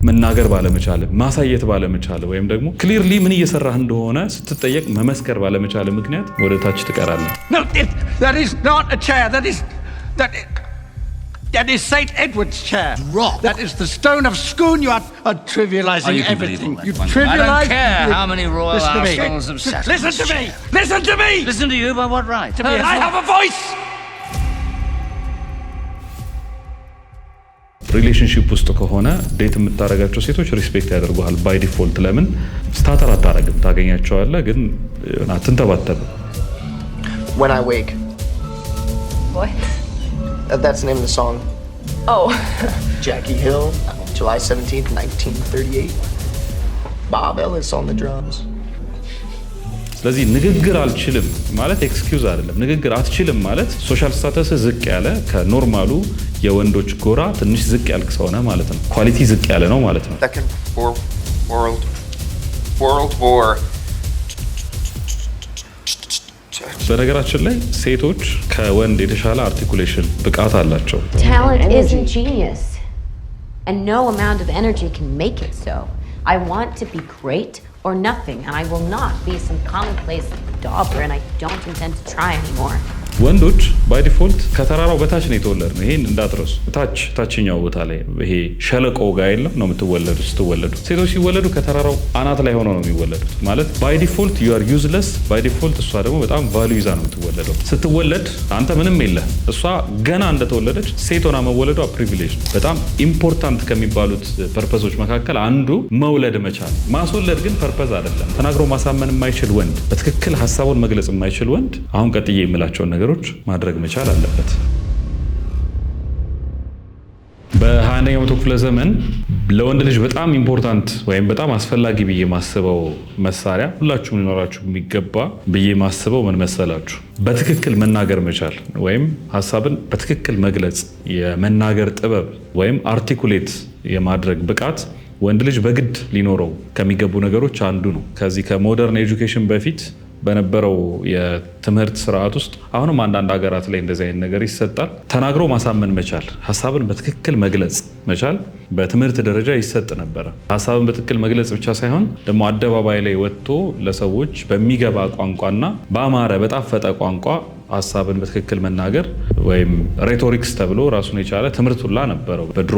መናገር ባለመቻል ማሳየት ባለመቻል ወይም ደግሞ ክሊርሊ ምን እየሰራህ እንደሆነ ስትጠየቅ መመስከር ባለመቻል ምክንያት ወደ ታች ትቀራለህ። No, that is not a chair. That is St. Edward's chair. Rock. That is the stone of Scone. You are trivializing everything. You trivialize. I don't care how many royal arsenals have sat. Listen to me. Listen to me. Listen to you by what right? To me. I have a voice. ሪሌሽንሺፕ ውስጥ ከሆነ ዴት የምታረጋቸው ሴቶች ሪስፔክት ያደርጉሃል ባይ ዲፎልት። ለምን ስታተር አታረግም? ታገኛቸዋለህ ግን አትንተባተብ። When I Wake. What? That's the name of the song. Oh. Jackie Hill, July 17th, 1938. Bob Ellis on the drums. ስለዚህ ንግግር አልችልም ማለት ኤክስኪውዝ አይደለም። ንግግር አትችልም ማለት ሶሻል ስታተስ ዝቅ ያለ ከኖርማሉ የወንዶች ጎራ ትንሽ ዝቅ ያልክ ሰው ነህ ማለት ነው። ኳሊቲ ዝቅ ያለ ነው ማለት ነው። Second World War. በነገራችን ላይ ሴቶች ከወንድ የተሻለ አርቲኩሌሽን ብቃት አላቸው። Talent isn't genius, and no amount of energy can make it so. I want to be great or nothing, and I will not be some commonplace dauber, and I don't intend to try anymore. ወንዶች ባይ ዲፎልት ከተራራው በታች ነው የተወለድነው። ይሄን እንዳትረሱ። ታችኛው ቦታ ላይ ይሄ ሸለቆ ጋር የለም ነው የምትወለዱ። ስትወለዱ ሴቶች ሲወለዱ ከተራራው አናት ላይ ሆኖ ነው የሚወለዱት። ማለት ባይ ዲፎልት you are useless። ባይ ዲፎልት እሷ ደግሞ በጣም ቫልዩ ይዛ ነው የምትወለደው። ስትወለድ አንተ ምንም የለህ። እሷ ገና እንደተወለደች ሴት ሆና መወለዷ ፕሪቪሌጅ ነው። በጣም ኢምፖርታንት ከሚባሉት ፐርፐሶች መካከል አንዱ መውለድ መቻል። ማስወለድ ግን ፐርፐዝ አይደለም። ተናግሮ ማሳመን የማይችል ወንድ፣ በትክክል ሀሳቡን መግለጽ የማይችል ወንድ አሁን ቀጥዬ የምላቸውን ነገሮች ማድረግ መቻል አለበት። በ21ኛው መቶ ክፍለ ዘመን ለወንድ ልጅ በጣም ኢምፖርታንት ወይም በጣም አስፈላጊ ብዬ ማስበው መሳሪያ ሁላችሁም ሊኖራችሁ የሚገባ ብዬ ማስበው ምን መሰላችሁ? በትክክል መናገር መቻል ወይም ሀሳብን በትክክል መግለጽ፣ የመናገር ጥበብ ወይም አርቲኩሌት የማድረግ ብቃት ወንድ ልጅ በግድ ሊኖረው ከሚገቡ ነገሮች አንዱ ነው። ከዚህ ከሞደርን ኤጁኬሽን በፊት በነበረው የትምህርት ስርዓት ውስጥ አሁንም አንዳንድ ሀገራት ላይ እንደዚህ አይነት ነገር ይሰጣል። ተናግሮ ማሳመን መቻል፣ ሀሳብን በትክክል መግለጽ መቻል በትምህርት ደረጃ ይሰጥ ነበረ። ሀሳብን በትክክል መግለጽ ብቻ ሳይሆን ደግሞ አደባባይ ላይ ወጥቶ ለሰዎች በሚገባ ቋንቋና በአማረ በጣፈጠ ቋንቋ ሀሳብን በትክክል መናገር ወይም ሬቶሪክስ ተብሎ ራሱን የቻለ ትምህርት ሁላ ነበረው በድሮ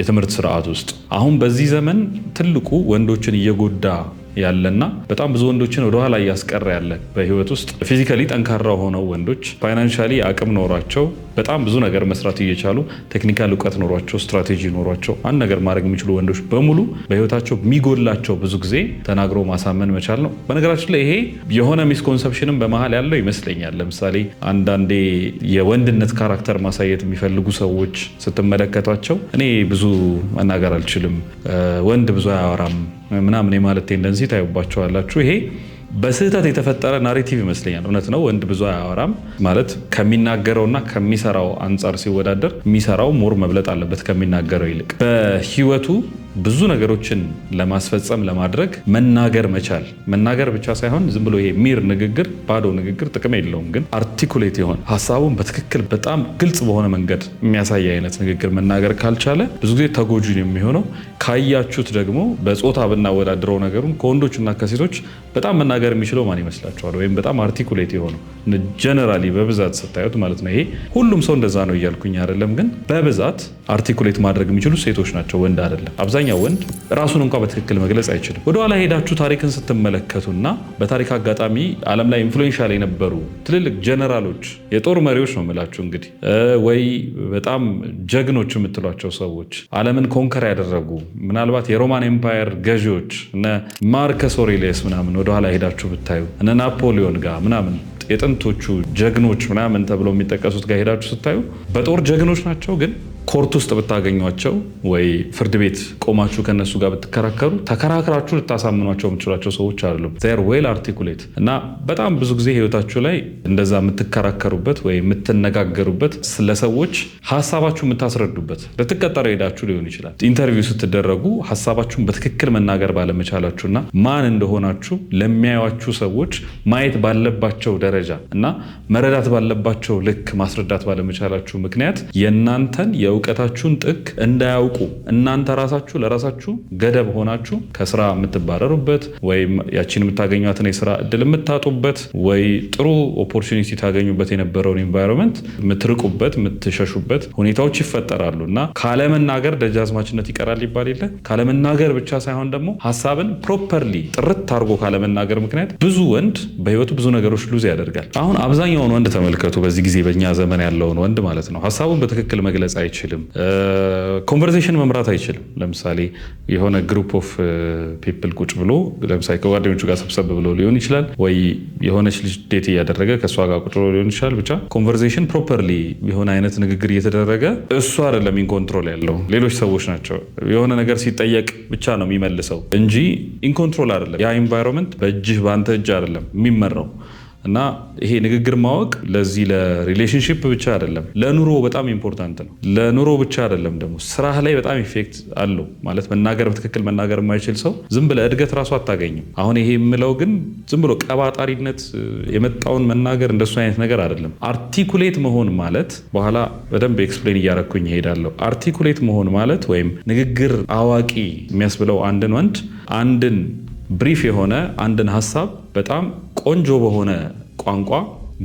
የትምህርት ስርዓት ውስጥ። አሁን በዚህ ዘመን ትልቁ ወንዶችን እየጎዳ ያለና በጣም ብዙ ወንዶችን ወደ ኋላ እያስቀረ ያለ በህይወት ውስጥ ፊዚካሊ ጠንካራ ሆነው ወንዶች ፋይናንሻሊ አቅም ኖሯቸው በጣም ብዙ ነገር መስራት እየቻሉ ቴክኒካል እውቀት ኖሯቸው ስትራቴጂ ኖሯቸው አንድ ነገር ማድረግ የሚችሉ ወንዶች በሙሉ በህይወታቸው የሚጎላቸው ብዙ ጊዜ ተናግሮ ማሳመን መቻል ነው። በነገራችን ላይ ይሄ የሆነ ሚስኮንሰፕሽንም በመሃል ያለው ይመስለኛል። ለምሳሌ አንዳንዴ የወንድነት ካራክተር ማሳየት የሚፈልጉ ሰዎች ስትመለከቷቸው እኔ ብዙ መናገር አልችልም፣ ወንድ ብዙ አያወራም ምናምን የማለት ቴንደንሲ ታዩባቸዋላችሁ። ይሄ በስህተት የተፈጠረ ናሬቲቭ ይመስለኛል። እውነት ነው፣ ወንድ ብዙ አያወራም ማለት ከሚናገረውና ከሚሰራው አንጻር ሲወዳደር የሚሰራው ሞር መብለጥ አለበት ከሚናገረው ይልቅ። በህይወቱ ብዙ ነገሮችን ለማስፈጸም ለማድረግ መናገር መቻል፣ መናገር ብቻ ሳይሆን ዝም ብሎ ይሄ ሚር ንግግር ባዶ ንግግር ጥቅም የለውም። ግን አርቲኩሌት የሆነ ሀሳቡን በትክክል በጣም ግልጽ በሆነ መንገድ የሚያሳይ አይነት ንግግር መናገር ካልቻለ ብዙ ጊዜ ተጎጂ የሚሆነው። ካያችሁት ደግሞ በጾታ ብናወዳድረው ነገሩን ከወንዶችና ከሴቶች በጣም መናገር የሚችለው ማን ይመስላችኋል? ወይም በጣም አርቲኩሌት የሆነው ጀነራሊ በብዛት ስታዩት ማለት ነው። ይሄ ሁሉም ሰው እንደዛ ነው እያልኩኝ አይደለም፣ ግን በብዛት አርቲኩሌት ማድረግ የሚችሉ ሴቶች ናቸው፣ ወንድ አይደለም። አብዛኛው ወንድ ራሱን እንኳን በትክክል መግለጽ አይችልም። ወደኋላ ሄዳችሁ ታሪክን ስትመለከቱና በታሪክ አጋጣሚ ዓለም ላይ ኢንፍሉዌንሻል የነበሩ ትልልቅ ጀነራሎች፣ የጦር መሪዎች ነው የምላችሁ እንግዲህ ወይ በጣም ጀግኖች የምትሏቸው ሰዎች ዓለምን ኮንከር ያደረጉ ምናልባት የሮማን ኤምፓየር ገዢዎች እነ ማርከስ ኦሬሊየስ ምናምን ወደኋላ ሄዳችሁ ብታዩ እነ ናፖሊዮን ጋር ምናምን የጥንቶቹ ጀግኖች ምናምን ተብለው የሚጠቀሱት ጋር ሄዳችሁ ስታዩ በጦር ጀግኖች ናቸው፣ ግን ኮርት ውስጥ ብታገኟቸው ወይ ፍርድ ቤት ቆማችሁ ከነሱ ጋር ብትከራከሩ ተከራክራችሁ ልታሳምኗቸው የምትችሏቸው ሰዎች አይደሉም። ዜር ዌል አርቲኩሌት እና በጣም ብዙ ጊዜ ህይወታችሁ ላይ እንደዛ የምትከራከሩበት ወይ የምትነጋገሩበት ስለሰዎች ሀሳባችሁ የምታስረዱበት ልትቀጠሩ ሄዳችሁ ሊሆን ይችላል። ኢንተርቪው ስትደረጉ ሀሳባችሁን በትክክል መናገር ባለመቻላችሁና ማን እንደሆናችሁ ለሚያዩዋችሁ ሰዎች ማየት ባለባቸው ደረጃ እና መረዳት ባለባቸው ልክ ማስረዳት ባለመቻላችሁ ምክንያት የእናንተን የእውቀታችሁን ጥግ እንዳያውቁ እናንተ ራሳችሁ ለራሳችሁ ገደብ ሆናችሁ ከስራ የምትባረሩበት ወይም ያቺን የምታገኟትን የስራ እድል የምታጡበት ወይ ጥሩ ኦፖርቹኒቲ ታገኙበት የነበረውን ኢንቫይሮንመንት የምትርቁበት የምትሸሹበት ሁኔታዎች ይፈጠራሉ እና ካለመናገር ደጃዝማችነት ይቀራል ይባል የለ። ካለመናገር ብቻ ሳይሆን ደግሞ ሀሳብን ፕሮፐርሊ ጥርት አድርጎ ካለመናገር ምክንያት ብዙ ወንድ በህይወቱ ብዙ ነገሮች ሉዝ ያደርጋል። አሁን አብዛኛውን ወንድ ተመልከቱ። በዚህ ጊዜ በእኛ ዘመን ያለውን ወንድ ማለት ነው ሀሳቡን በትክክል መግለጽ አይችልም። ኮንቨርሴሽን መምራት አይችልም። ለምሳሌ የሆነ ግሩፕ ኦፍ ፒፕል ቁጭ ብሎ ለምሳሌ ከጓደኞቹ ጋር ሰብሰብ ብሎ ሊሆን ይችላል፣ ወይ የሆነች ልጅ ዴት እያደረገ ከእሷ ጋር ቁጭ ብሎ ሊሆን ይችላል። ብቻ ኮንቨርሴሽን ፕሮፐርሊ የሆነ አይነት ንግግር እየተደረገ እሱ አይደለም ኢንኮንትሮል ያለው ሌሎች ሰዎች ናቸው። የሆነ ነገር ሲጠየቅ ብቻ ነው የሚመልሰው እንጂ ኢንኮንትሮል አይደለም። ያ ኢንቫይሮንመንት በእጅህ በአንተ እጅ አይደለም የሚመራው። እና ይሄ ንግግር ማወቅ ለዚህ ለሪሌሽንሺፕ ብቻ አይደለም፣ ለኑሮ በጣም ኢምፖርታንት ነው። ለኑሮ ብቻ አይደለም ደግሞ ስራህ ላይ በጣም ኢፌክት አለው። ማለት መናገር በትክክል መናገር የማይችል ሰው ዝም ብለህ እድገት ራሱ አታገኝም። አሁን ይሄ የምለው ግን ዝም ብሎ ቀባጣሪነት የመጣውን መናገር እንደሱ አይነት ነገር አይደለም። አርቲኩሌት መሆን ማለት በኋላ በደንብ ኤክስፕሌን እያረኩኝ እሄዳለሁ። አርቲኩሌት መሆን ማለት ወይም ንግግር አዋቂ የሚያስብለው አንድን ወንድ አንድን ብሪፍ የሆነ አንድን ሀሳብ በጣም ቆንጆ በሆነ ቋንቋ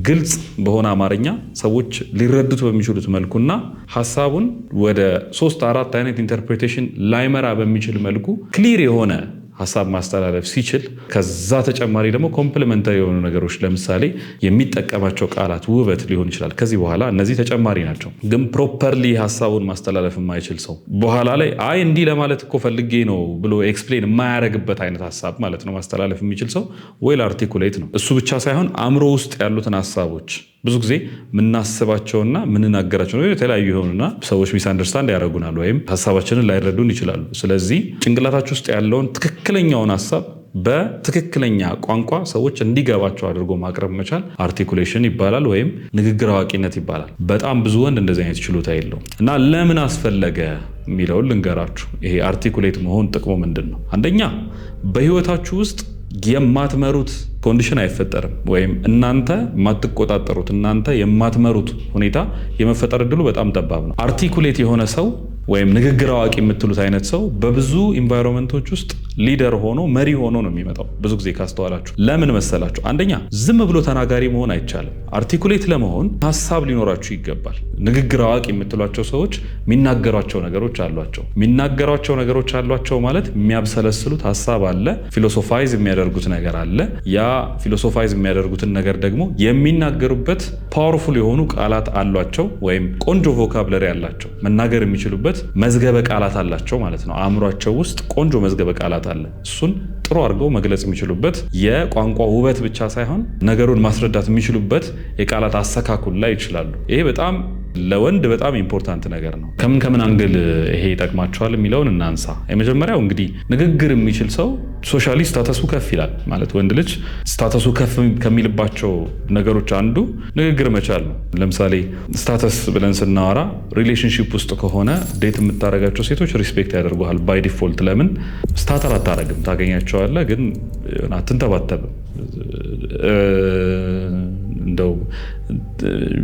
ግልጽ በሆነ አማርኛ ሰዎች ሊረዱት በሚችሉት መልኩና ሀሳቡን ወደ 3-4 አይነት ኢንተርፕሬቴሽን ላይመራ በሚችል መልኩ ክሊር የሆነ ሀሳብ ማስተላለፍ ሲችል ከዛ ተጨማሪ ደግሞ ኮምፕሊመንታሪ የሆኑ ነገሮች ለምሳሌ የሚጠቀማቸው ቃላት ውበት ሊሆን ይችላል። ከዚህ በኋላ እነዚህ ተጨማሪ ናቸው። ግን ፕሮፐርሊ ሀሳቡን ማስተላለፍ የማይችል ሰው በኋላ ላይ አይ እንዲህ ለማለት እኮ ፈልጌ ነው ብሎ ኤክስፕሌን የማያደርግበት አይነት ሀሳብ ማለት ነው ማስተላለፍ የሚችል ሰው ዌል አርቲኩሌት ነው። እሱ ብቻ ሳይሆን አእምሮ ውስጥ ያሉትን ሀሳቦች ብዙ ጊዜ የምናስባቸውና የምንናገራቸው ነው የተለያዩ የሆኑና ሰዎች ሚስ አንደርስታንድ ያደርጉናል ወይም ሀሳባችንን ላይረዱን ይችላሉ። ስለዚህ ጭንቅላታችሁ ውስጥ ያለውን ትክክለኛውን ሀሳብ በትክክለኛ ቋንቋ ሰዎች እንዲገባቸው አድርጎ ማቅረብ መቻል አርቲኩሌሽን ይባላል ወይም ንግግር አዋቂነት ይባላል። በጣም ብዙ ወንድ እንደዚህ አይነት ችሎታ የለውም እና ለምን አስፈለገ የሚለውን ልንገራችሁ። ይሄ አርቲኩሌት መሆን ጥቅሙ ምንድን ነው? አንደኛ በህይወታችሁ ውስጥ የማትመሩት ኮንዲሽን አይፈጠርም ወይም እናንተ የማትቆጣጠሩት እናንተ የማትመሩት ሁኔታ የመፈጠር እድሉ በጣም ጠባብ ነው። አርቲኩሌት የሆነ ሰው ወይም ንግግር አዋቂ የምትሉት አይነት ሰው በብዙ ኢንቫይሮንመንቶች ውስጥ ሊደር ሆኖ መሪ ሆኖ ነው የሚመጣው። ብዙ ጊዜ ካስተዋላችሁ ለምን መሰላችሁ? አንደኛ ዝም ብሎ ተናጋሪ መሆን አይቻልም። አርቲኩሌት ለመሆን ሀሳብ ሊኖራችሁ ይገባል። ንግግር አዋቂ የምትሏቸው ሰዎች የሚናገሯቸው ነገሮች አሏቸው ማለት የሚያብሰለስሉት ሀሳብ አለ፣ ፊሎሶፋይዝ የሚያደርጉት ነገር አለ። ያ ፊሎሶፋይዝ የሚያደርጉትን ነገር ደግሞ የሚናገሩበት ፓወርፉል የሆኑ ቃላት አሏቸው ወይም ቆንጆ ቮካብለሪ አላቸው። መናገር የሚችሉበት መዝገበ ቃላት አላቸው ማለት ነው። አእምሯቸው ውስጥ ቆንጆ መዝገበ ቃላት አለ። እሱን ጥሩ አድርገው መግለጽ የሚችሉበት የቋንቋ ውበት ብቻ ሳይሆን ነገሩን ማስረዳት የሚችሉበት የቃላት አሰካኩል ላይ ይችላሉ። ይሄ በጣም ለወንድ በጣም ኢምፖርታንት ነገር ነው። ከምን አንግል ይሄ ይጠቅማቸዋል የሚለውን እናንሳ። የመጀመሪያው እንግዲህ ንግግር የሚችል ሰው ሶሻሊ ስታተሱ ከፍ ይላል ማለት ወንድ ልጅ ስታተሱ ከፍ ከሚልባቸው ነገሮች አንዱ ንግግር መቻል ነው። ለምሳሌ ስታተስ ብለን ስናወራ ሪሌሽንሺፕ ውስጥ ከሆነ ዴት የምታደርጋቸው ሴቶች ሪስፔክት ያደርጉሃል ባይ ዲፎልት። ለምን ስታተር አታረግም? ታገኛቸዋለህ ግን አትንተባተብም። እንደው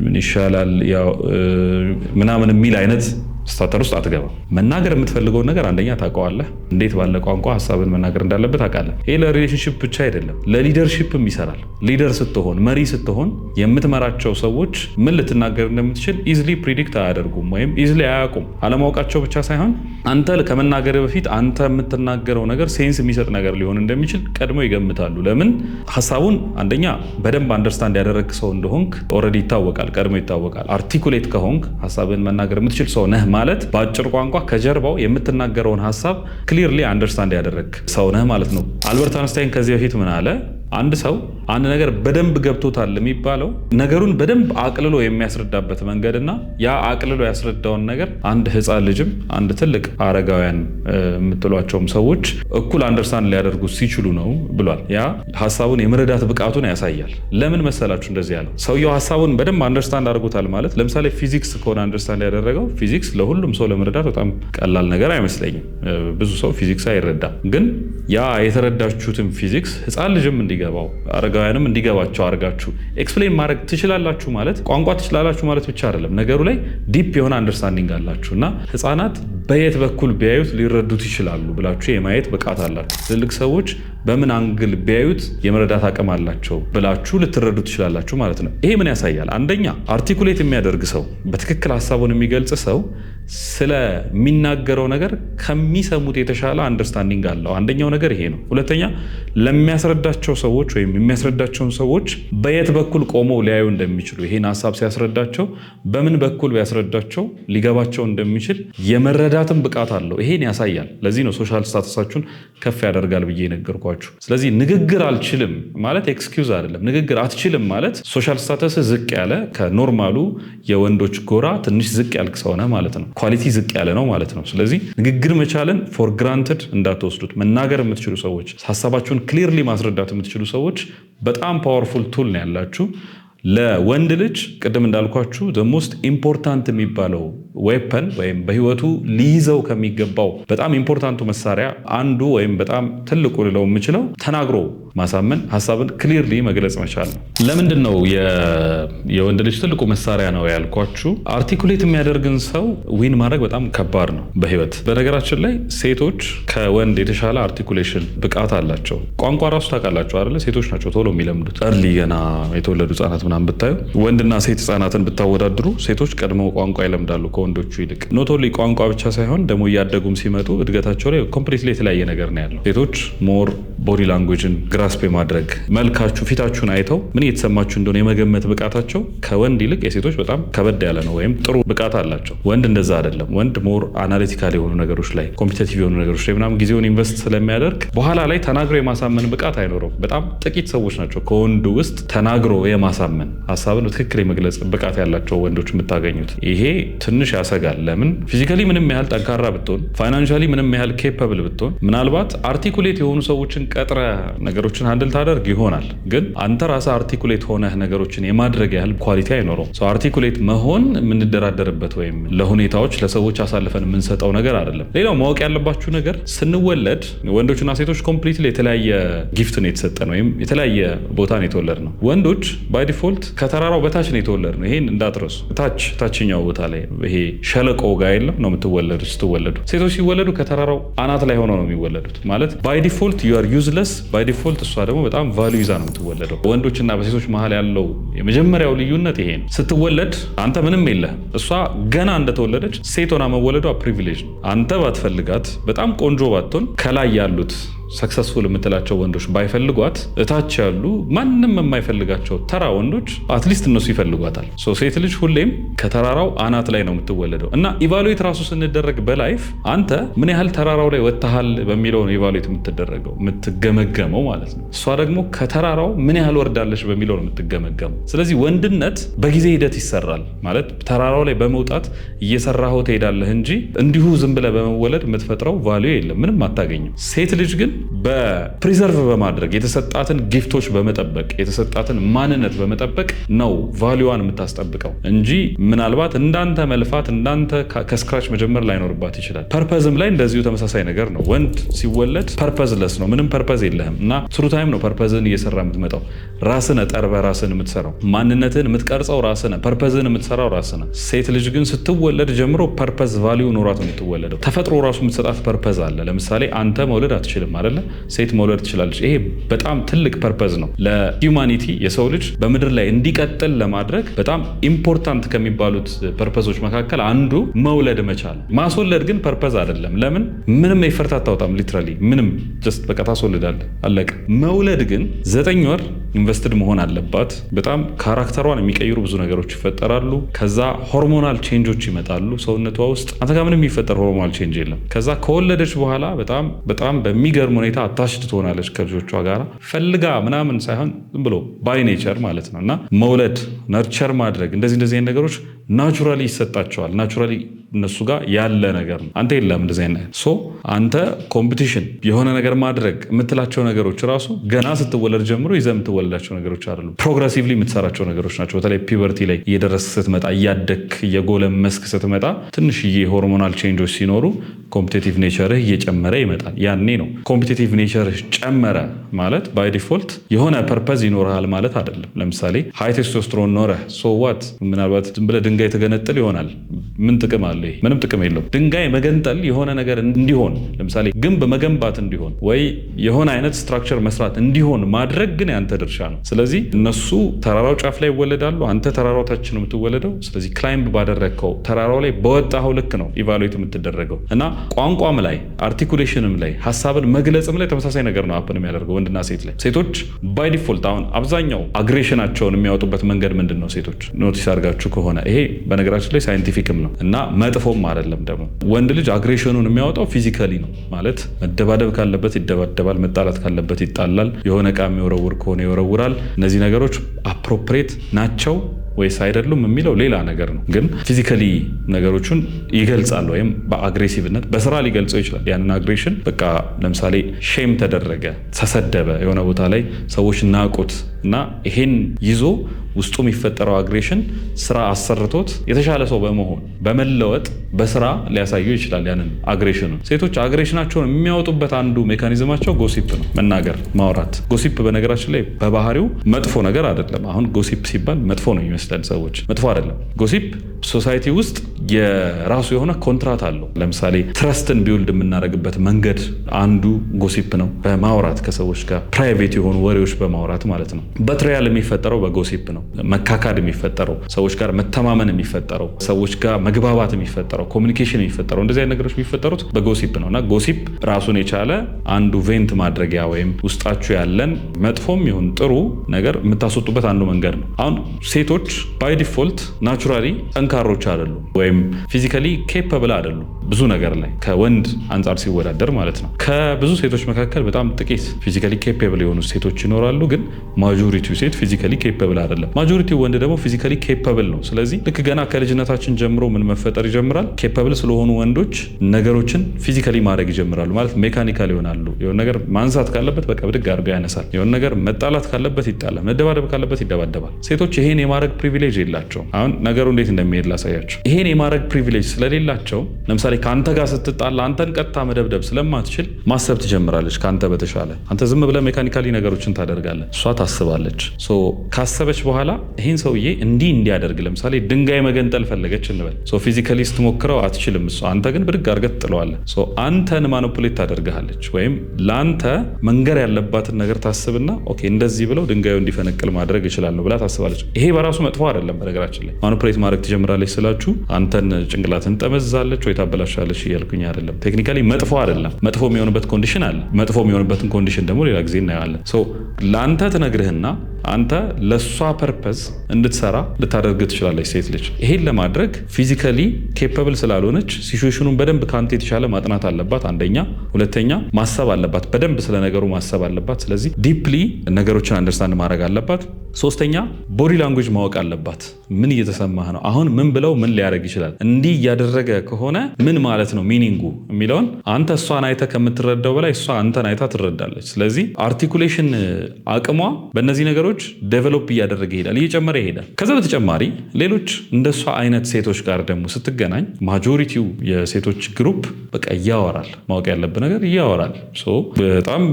ምን ይሻላል ያው ምናምን የሚል አይነት ስታተር ውስጥ አትገባም። መናገር የምትፈልገውን ነገር አንደኛ ታውቀዋለህ፣ እንዴት ባለ ቋንቋ ሀሳብን መናገር እንዳለበት ታውቃለህ። ይሄ ለሪሌሽንሺፕ ብቻ አይደለም ለሊደርሺፕም ይሰራል። ሊደር ስትሆን መሪ ስትሆን የምትመራቸው ሰዎች ምን ልትናገር እንደምትችል ኢዝሊ ፕሪዲክት አያደርጉም ወይም ኢዝሊ አያውቁም። አለማወቃቸው ብቻ ሳይሆን አንተ ከመናገር በፊት አንተ የምትናገረው ነገር ሴንስ የሚሰጥ ነገር ሊሆን እንደሚችል ቀድመው ይገምታሉ። ለምን? ሀሳቡን አንደኛ በደንብ አንደርስታንድ ያደረግ ሰው እንደሆንክ ኦልሬዲ ይታወቃል፣ ቀድሞ ይታወቃል። አርቲኩሌት ከሆንክ ሀሳብን መናገር የምትችል ሰው ነህ ማለት በአጭር ቋንቋ ከጀርባው የምትናገረውን ሀሳብ ክሊርሊ አንደርስታንድ ያደረግ ሰው ነህ ማለት ነው። አልበርት አንስታይን ከዚህ በፊት ምን አለ? አንድ ሰው አንድ ነገር በደንብ ገብቶታል የሚባለው ነገሩን በደንብ አቅልሎ የሚያስረዳበት መንገድና ያ አቅልሎ ያስረዳውን ነገር አንድ ህፃን ልጅም አንድ ትልቅ አረጋውያን የምትሏቸውም ሰዎች እኩል አንደርስታንድ ሊያደርጉ ሲችሉ ነው ብሏል። ያ ሀሳቡን የመረዳት ብቃቱን ያሳያል። ለምን መሰላችሁ እንደዚህ ያለው? ሰውየው ሀሳቡን በደንብ አንደርስታንድ አድርጎታል ማለት ለምሳሌ ፊዚክስ ከሆነ አንደርስታንድ ያደረገው ፊዚክስ ለሁሉም ሰው ለመረዳት በጣም ቀላል ነገር አይመስለኝም። ብዙ ሰው ፊዚክስ አይረዳም። ግን ያ የተረዳችሁትን ፊዚክስ ህፃን ልጅም እንዲገባው አረጋውያንም እንዲገባቸው አድርጋችሁ ኤክስፕሌን ማድረግ ትችላላችሁ ማለት ቋንቋ ትችላላችሁ ማለት ብቻ አይደለም። ነገሩ ላይ ዲፕ የሆነ አንደርስታንዲንግ አላችሁ እና ህፃናት በየት በኩል ቢያዩት ሊረዱት ይችላሉ ብላችሁ የማየት ብቃት አላችሁ። ትልቅ ሰዎች በምን አንግል ቢያዩት የመረዳት አቅም አላቸው ብላችሁ ልትረዱ ትችላላችሁ ማለት ነው። ይሄ ምን ያሳያል? አንደኛ አርቲኩሌት የሚያደርግ ሰው፣ በትክክል ሀሳቡን የሚገልጽ ሰው ስለሚናገረው ነገር ከሚሰሙት የተሻለ አንደርስታንዲንግ አለው። አንደኛው ነገር ይሄ ነው። ሁለተኛ ለሚያስረዳቸው ሰዎች ወይም የሚያስረዳቸውን ሰዎች በየት በኩል ቆመው ሊያዩ እንደሚችሉ ይሄን ሀሳብ ሲያስረዳቸው በምን በኩል ቢያስረዳቸው ሊገባቸው እንደሚችል የመረዳትን ብቃት አለው። ይሄን ያሳያል። ለዚህ ነው ሶሻል ስታተሳችሁን ከፍ ያደርጋል ብዬ ነገርኳችሁ። ስለዚህ ንግግር አልችልም ማለት ኤክስኪውዝ አይደለም። ንግግር አትችልም ማለት ሶሻል ስታተስ ዝቅ ያለ ከኖርማሉ የወንዶች ጎራ ትንሽ ዝቅ ያልክ ሰው ነህ ማለት ነው። ኳሊቲ ዝቅ ያለ ነው ማለት ነው። ስለዚህ ንግግር መቻልን ፎር ግራንትድ እንዳትወስዱት። መናገር የምትችሉ ሰዎች፣ ሀሳባችሁን ክሊርሊ ማስረዳት የምትችሉ ሰዎች በጣም ፓወርፉል ቱል ነው ያላችሁ። ለወንድ ልጅ ቅድም እንዳልኳችሁ the most important የሚባለው ዌፐን ወይም በህይወቱ ሊይዘው ከሚገባው በጣም ኢምፖርታንቱ መሳሪያ አንዱ ወይም በጣም ትልቁ ልለው የምችለው ተናግሮ ማሳመን፣ ሀሳብን ክሊርሊ መግለጽ መቻል ነው። ለምንድን ነው የወንድ ልጅ ትልቁ መሳሪያ ነው ያልኳችሁ? አርቲኩሌት የሚያደርግን ሰው ዊን ማድረግ በጣም ከባድ ነው በህይወት። በነገራችን ላይ ሴቶች ከወንድ የተሻለ አርቲኩሌሽን ብቃት አላቸው። ቋንቋ ራሱ ታውቃላችሁ አይደለ? ሴቶች ናቸው ቶሎ የሚለምዱት። እርሊ ገና የተወለዱ ህጻናት ምናምን ብታዩ፣ ወንድና ሴት ህጻናትን ብታወዳድሩ ሴቶች ቀድመው ቋንቋ ይለምዳሉ ከወንዶቹ ይልቅ። ኖት ኦንሊ ቋንቋ ብቻ ሳይሆን ደግሞ እያደጉም ሲመጡ እድገታቸው ላይ ኮምፕሊትሊ የተለያየ ነገር ነው ያለው። ሴቶች ሞር ቦዲ ላንጉጅን ግራስፕ ማድረግ፣ መልካችሁ፣ ፊታችሁን አይተው ምን እየተሰማችሁ እንደሆነ የመገመት ብቃታቸው ከወንድ ይልቅ የሴቶች በጣም ከበድ ያለ ነው ወይም ጥሩ ብቃት አላቸው። ወንድ እንደዛ አይደለም። ወንድ ሞር አናሊቲካል የሆኑ ነገሮች ላይ፣ ኮምፒቲቲቭ የሆኑ ነገሮች ላይ ምናምን ጊዜውን ኢንቨስት ስለሚያደርግ በኋላ ላይ ተናግሮ የማሳመን ብቃት አይኖረውም። በጣም ጥቂት ሰዎች ናቸው ከወንዱ ውስጥ ተናግሮ የማሳመን ሀሳብን በትክክል የመግለጽ ብቃት ያላቸው ወንዶች የምታገኙት። ይሄ ትንሽ ያሰጋል። ለምን? ፊዚካሊ ምንም ያህል ጠንካራ ብትሆን፣ ፋይናንሻሊ ምንም ያህል ኬፓብል ብትሆን፣ ምናልባት አርቲኩሌት የሆኑ ሰዎችን ቀጥረ ነገሮችን ሃንድል ታደርግ ይሆናል። ግን አንተ ራስህ አርቲኩሌት ሆነህ ነገሮችን የማድረግ ያህል ኳሊቲ አይኖረውም። አርቲኩሌት መሆን የምንደራደርበት ወይም ለሁኔታዎች ለሰዎች አሳልፈን የምንሰጠው ነገር አይደለም። ሌላው ማወቅ ያለባችሁ ነገር ስንወለድ ወንዶችና ሴቶች ኮምፕሊትሊ የተለያየ ጊፍት ነው የተሰጠን ወይም የተለያየ ቦታ ነው የተወለድ ነው። ወንዶች ባይ ዲፎልት ከተራራው በታች ነው የተወለድ ነው። ይሄን እንዳትረሱ። ታችኛው ቦታ ላይ ይሄ ሸለቆ ጋር የለም ነው የምትወለዱ ስትወለዱ። ሴቶች ሲወለዱ ከተራራው አናት ላይ ሆነው ነው የሚወለዱት። ማለት ባይ ዲፎልት ዩ አር ዩዝለስ፣ ባይ ዲፎልት እሷ ደግሞ በጣም ቫልዩ ይዛ ነው የምትወለደው። በወንዶችና በሴቶች መሀል ያለው የመጀመሪያው ልዩነት ይሄ ነው። ስትወለድ አንተ ምንም የለህ። እሷ ገና እንደተወለደች ሴት ሆና መወለዷ ፕሪቪሌጅ ነው። አንተ ባትፈልጋት፣ በጣም ቆንጆ ባትሆን፣ ከላይ ያሉት ሰክሰስፉል የምትላቸው ወንዶች ባይፈልጓት እታች ያሉ ማንም የማይፈልጋቸው ተራ ወንዶች አትሊስት እነሱ ይፈልጓታል። ሴት ልጅ ሁሌም ከተራራው አናት ላይ ነው የምትወለደው እና ኢቫሉዌት ራሱ ስንደረግ በላይፍ አንተ ምን ያህል ተራራው ላይ ወጥተሃል በሚለው ነው ኢቫሉዌት የምትደረገው የምትገመገመው ማለት ነው። እሷ ደግሞ ከተራራው ምን ያህል ወርዳለች በሚለው ነው የምትገመገመው። ስለዚህ ወንድነት በጊዜ ሂደት ይሰራል ማለት ተራራው ላይ በመውጣት እየሰራኸው ትሄዳለህ እንጂ እንዲሁ ዝም ብለህ በመወለድ የምትፈጥረው ቫልዩ የለም፣ ምንም አታገኝም። ሴት ልጅ ግን በፕሪዘርቭ በማድረግ የተሰጣትን ጊፍቶች በመጠበቅ የተሰጣትን ማንነት በመጠበቅ ነው ቫልዩዋን የምታስጠብቀው እንጂ ምናልባት እንዳንተ መልፋት እንዳንተ ከስክራች መጀመር ላይኖርባት ይችላል። ፐርፐዝም ላይ እንደዚሁ ተመሳሳይ ነገር ነው። ወንድ ሲወለድ ፐርፐዝለስ ነው፣ ምንም ፐርፐዝ የለህም እና ትሩ ታይም ነው ፐርፐዝን እየሰራ የምትመጣው። ራስነ ጠርበ ራስን የምትሰራው ማንነትን የምትቀርጸው ራስነ፣ ፐርፐዝን የምትሰራው ራስነ። ሴት ልጅ ግን ስትወለድ ጀምሮ ፐርፐዝ ቫልዩ ኖሯት የምትወለደው። ተፈጥሮ ራሱ የምትሰጣት ፐርፐዝ አለ። ለምሳሌ አንተ መውለድ አትችልም አይደለ? ሴት መውለድ ትችላለች። ይሄ በጣም ትልቅ ፐርፐዝ ነው ለሂውማኒቲ። የሰው ልጅ በምድር ላይ እንዲቀጥል ለማድረግ በጣም ኢምፖርታንት ከሚባሉት ፐርፐዞች መካከል አንዱ መውለድ መቻል። ማስወለድ ግን ፐርፐዝ አይደለም። ለምን? ምንም ኤፈርት አታወጣም። ሊትራሊ ምንም ጀስት በቃ ታስወልዳለህ፣ አለቀ። መውለድ ግን 9 ወር ኢንቨስትድ መሆን አለባት። በጣም ካራክተሯን የሚቀይሩ ብዙ ነገሮች ይፈጠራሉ። ከዛ ሆርሞናል ቼንጆች ይመጣሉ ሰውነቷ ውስጥ። አንተ ጋር ምንም የሚፈጠር ሆርሞናል ቼንጅ የለም። ከዛ ከወለደች በኋላ በጣም በሚገርም ሁኔታ አታችድ ትሆናለች ከልጆቿ ጋር ፈልጋ ምናምን ሳይሆን ዝም ብሎ ባይ ኔቸር ማለት ነው። እና መውለድ ነርቸር ማድረግ እንደዚህ ነገሮች ናቹራሊ ይሰጣቸዋል። ናቹራሊ እነሱ ጋር ያለ ነገር ነው። አንተ የለም እንደዚህ አይነት ሶ አንተ ኮምፒቲሽን የሆነ ነገር ማድረግ የምትላቸው ነገሮች ራሱ ገና ስትወለድ ጀምሮ ይዘህ የምትወለዳቸው ነገሮች አይደሉም። ፕሮግረሲቭሊ የምትሰራቸው ነገሮች ናቸው። በተለይ ፒበርቲ ላይ እየደረስክ ስትመጣ እያደግክ እየጎለመስክ ስትመጣ ትንሽዬ ሆርሞናል ቼንጆች ሲኖሩ ኮምፒቲቲቭ ኔቸርህ እየጨመረ ይመጣል። ያኔ ነው ኮምፒቲቲቭ ኔቸርህ ጨመረ ማለት ባይ ዲፎልት የሆነ ፐርፐዝ ይኖርሃል ማለት አይደለም። ለምሳሌ ሃይ ቴስቶስትሮን ኖረህ ሶ ዋት ምናልባት ዝም ብለህ ድንጋይ ተገነጥል ይሆናል። ምን ጥቅም አለ? ምንም ጥቅም የለውም። ድንጋይ መገንጠል የሆነ ነገር እንዲሆን ለምሳሌ ግንብ መገንባት እንዲሆን ወይ የሆነ አይነት ስትራክቸር መስራት እንዲሆን ማድረግ ግን ያንተ ድርሻ ነው። ስለዚህ እነሱ ተራራው ጫፍ ላይ ይወለዳሉ፣ አንተ ተራራው ታች ነው የምትወለደው። ስለዚህ ክላይምብ ባደረግከው ተራራው ላይ በወጣኸው ልክ ነው ኢቫሉዌት የምትደረገው እና ቋንቋም ላይ አርቲኩሌሽንም ላይ ሀሳብን መግለጽም ላይ ተመሳሳይ ነገር ነው ሀፕን የሚያደርገው ወንድና ሴት ላይ። ሴቶች ባይ ዲፎልት አሁን አብዛኛው አግሬሽናቸውን የሚያወጡበት መንገድ ምንድን ነው? ሴቶች ኖቲስ አድርጋችሁ ከሆነ ይሄ በነገራችን ላይ ሳይንቲፊክም ነው እና መጥፎም አይደለም ደግሞ። ወንድ ልጅ አግሬሽኑን የሚያወጣው ፊዚካሊ ነው ማለት መደባደብ ካለበት ይደባደባል፣ መጣላት ካለበት ይጣላል፣ የሆነ ዕቃ የሚወረውር ከሆነ ይወረውራል። እነዚህ ነገሮች አፕሮፕሬት ናቸው ወይስ አይደሉም የሚለው ሌላ ነገር ነው። ግን ፊዚካሊ ነገሮችን ይገልጻል ወይም በአግሬሲቭነት በስራ ሊገልጸው ይችላል። ያንን አግሬሽን በቃ ለምሳሌ ሼም ተደረገ፣ ተሰደበ፣ የሆነ ቦታ ላይ ሰዎች ናቁት እና ይሄን ይዞ ውስጡ የሚፈጠረው አግሬሽን ስራ አሰርቶት የተሻለ ሰው በመሆን በመለወጥ በስራ ሊያሳየው ይችላል ያንን አግሬሽኑ። ሴቶች አግሬሽናቸውን የሚያወጡበት አንዱ ሜካኒዝማቸው ጎሲፕ ነው፣ መናገር፣ ማውራት። ጎሲፕ በነገራችን ላይ በባህሪው መጥፎ ነገር አይደለም። አሁን ጎሲፕ ሲባል መጥፎ ነው ይመስላል ሰዎች፣ መጥፎ አይደለም። ጎሲፕ ሶሳይቲ ውስጥ የራሱ የሆነ ኮንትራት አለው። ለምሳሌ ትረስትን ቢውልድ የምናደርግበት መንገድ አንዱ ጎሲፕ ነው፣ በማውራት ከሰዎች ጋር ፕራይቬት የሆኑ ወሬዎች በማውራት ማለት ነው። በትሪያል የሚፈጠረው በጎሲፕ ነው። መካካድ የሚፈጠረው ሰዎች ጋር መተማመን የሚፈጠረው ሰዎች ጋር መግባባት የሚፈጠረው ኮሚኒኬሽን የሚፈጠረው እንደዚህ አይነት ነገሮች የሚፈጠሩት በጎሲፕ ነው እና ጎሲፕ ራሱን የቻለ አንዱ ቬንት ማድረጊያ ወይም ውስጣችሁ ያለን መጥፎም ይሁን ጥሩ ነገር የምታስወጡበት አንዱ መንገድ ነው። አሁን ሴቶች ባይ ዲፎልት ናቹራሊ ጠንካሮች አይደሉም ወይም ፊዚካሊ ኬፐብል አይደሉም ብዙ ነገር ላይ ከወንድ አንጻር ሲወዳደር ማለት ነው። ከብዙ ሴቶች መካከል በጣም ጥቂት ፊዚካሊ ኬፐብል የሆኑ ሴቶች ይኖራሉ፣ ግን ማጆሪቲው ሴት ፊዚካሊ ኬፐብል አይደለም። ማጆሪቲው ወንድ ደግሞ ፊዚካሊ ኬፐብል ነው። ስለዚህ ልክ ገና ከልጅነታችን ጀምሮ ምን መፈጠር ይጀምራል? ኬፐብል ስለሆኑ ወንዶች ነገሮችን ፊዚካሊ ማድረግ ይጀምራሉ ማለት ሜካኒካል ይሆናሉ። የሆነ ነገር ማንሳት ካለበት በቃ ብድግ አድርገው ያነሳል። የሆነ ነገር መጣላት ካለበት ይጣላል፣ መደባደብ ካለበት ይደባደባል። ሴቶች ይሄን የማድረግ ፕሪቪሌጅ የላቸውም። አሁን ነገሩ እንዴት እንደሚሄድ ላሳያቸው። ይሄን የማድረግ ፕሪቪሌጅ ስለሌላቸው ለምሳሌ ከአንተ ጋር ስትጣላ አንተን ቀጥታ መደብደብ ስለማትችል ማሰብ ትጀምራለች ከአንተ በተሻለ። አንተ ዝም ብለህ ሜካኒካሊ ነገሮችን ታደርጋለህ፣ እሷ ታስባለች። ካሰበች በኋላ ይህን ሰውዬ እንዲህ እንዲያደርግ ለምሳሌ ድንጋይ መገንጠል ፈለገች እንበል። ፊዚካሊ ስትሞክረው አትችልም እሷ፣ አንተ ግን ብድግ አድርገህ ትጥለዋለህ። አንተን ማኒፑሌት ታደርግሃለች ወይም ለአንተ መንገር ያለባትን ነገር ታስብና ኦኬ እንደዚህ ብለው ድንጋዩ እንዲፈነቅል ማድረግ እችላለሁ ብላ ታስባለች። ይሄ በራሱ መጥፎ አይደለም። በነገራችን ላይ ማኒፑሌት ማድረግ ትጀምራለች ስላችሁ አንተን ጭንቅላትን ጠመዛለች ወይ ታበላሻለች እያልኩኝ አይደለም። ቴክኒካሊ መጥፎ አይደለም። መጥፎ የሚሆንበት ኮንዲሽን አለ። መጥፎ የሚሆንበትን ኮንዲሽን ደግሞ ሌላ ጊዜ እናየዋለን። ለአንተ ትነግርህና አንተ ለሷ ፐርፐዝ እንድትሰራ ልታደርግ ትችላለች ሴት ልጅ። ይሄን ለማድረግ ፊዚካሊ ኬፐብል ስላልሆነች ሲቹዌሽኑን በደንብ ከአንተ የተሻለ ማጥናት አለባት አንደኛ። ሁለተኛ ማሰብ አለባት፣ በደንብ ስለ ነገሩ ማሰብ አለባት። ስለዚህ ዲፕሊ ነገሮችን አንደርስታንድ ማድረግ አለባት። ሶስተኛ ቦዲ ላንጉጅ ማወቅ አለባት። ምን እየተሰማህ ነው? አሁን ምን ብለው ምን ሊያደርግ ይችላል? እንዲህ እያደረገ ከሆነ ምን ማለት ነው ሚኒንጉ የሚለውን አንተ እሷን አይተህ ከምትረዳው በላይ እሷ አንተን አይታ ትረዳለች። ስለዚህ አርቲኩሌሽን አቅሟ በእነዚህ ነገሮች ዴቨሎፕ እያደረገ ይሄዳል፣ እየጨመረ ይሄዳል። ከዛ በተጨማሪ ሌሎች እንደሷ አይነት ሴቶች ጋር ደግሞ ስትገናኝ ማጆሪቲው የሴቶች ግሩፕ በቃ ያወራል። ማወቅ ያለብህ ነገር ያወራል። በጣም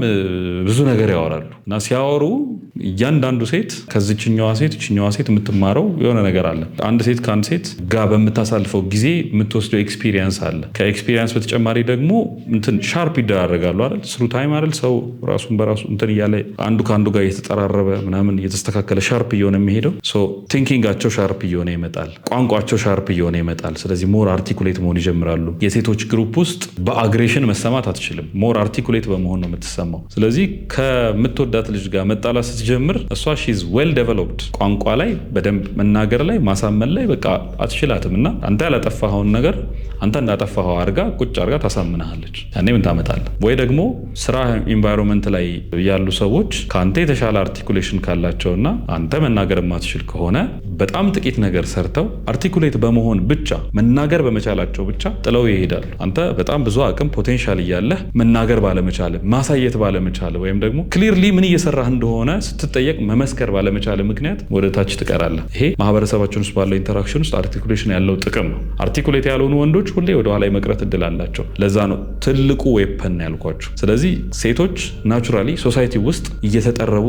ብዙ ነገር ያወራሉ እና ሲያወሩ እያንዳንዱ ሴት ከዚችኛዋ ሴት እችኛዋ ሴት የምትማረው የሆነ ነገር አለ። አንድ ሴት ከአንድ ሴት ጋር በምታሳልፈው ጊዜ የምትወስደው ኤክስፒሪየንስ አለ። ከኤክስፒሪየንስ በተጨማሪ ደግሞ እንትን ሻርፕ ይደራረጋሉ አይደል? ስሩ ታይም አይደል? ሰው ራሱን በራሱ እንትን እያለ አንዱ ከአንዱ ጋር እየተጠራረበ ምናምን እየተስተካከለ ሻርፕ እየሆነ የሚሄደው ቲንኪንጋቸው ሻርፕ እየሆነ ይመጣል። ቋንቋቸው ሻርፕ እየሆነ ይመጣል። ስለዚህ ሞር አርቲኩሌት መሆን ይጀምራሉ። የሴቶች ግሩፕ ውስጥ በአግሬሽን መሰማት አትችልም። ሞር አርቲኩሌት በመሆን ነው የምትሰማው። ስለዚህ ከምትወዳት ልጅ ጋር መጣላት ስትጀምር እሷ ሺዝ ዌል ዴቨሎፕድ ቋንቋ ላይ በደንብ መናገር ላይ ማሳመን ላይ በቃ አትችላትም እና አንተ ያላጠፋኸውን ነገር አንተ እንዳጠፋኸው አድርጋ ቁጭ አድርጋ ታሳምናለች። ያኔ ምን ታመጣለህ? ወይ ደግሞ ስራ ኢንቫይሮንመንት ላይ ያሉ ሰዎች ከአንተ የተሻለ አርቲኩሌሽን ካላቸውና አንተ መናገር የማትችል ከሆነ በጣም ጥቂት ነገር ሰርተው አርቲኩሌት በመሆን ብቻ መናገር በመቻላቸው ብቻ ጥለው ይሄዳሉ። አንተ በጣም ብዙ አቅም ፖቴንሻል እያለህ መናገር ባለመቻል፣ ማሳየት ባለመቻል ወይም ደግሞ ክሊርሊ ምን እየሰራህ እንደሆነ ስትጠየቅ መመስከር ባለመቻል ምክንያት ወደ ታች ትቀራለህ። ይሄ ማህበረሰባችን ውስጥ ባለው ኢንተራክሽን ውስጥ አርቲኩሌሽን ያለው ጥቅም ነው። አርቲኩሌት ያልሆኑ ወንዶች ሁሌ ወደ ኋላ የመቅረት እድል አላቸው። ለዛ ነው ትልቁ ዌፐን ያልኳቸው። ስለዚህ ሴቶች ናቹራሊ ሶሳይቲ ውስጥ እየተጠረቡ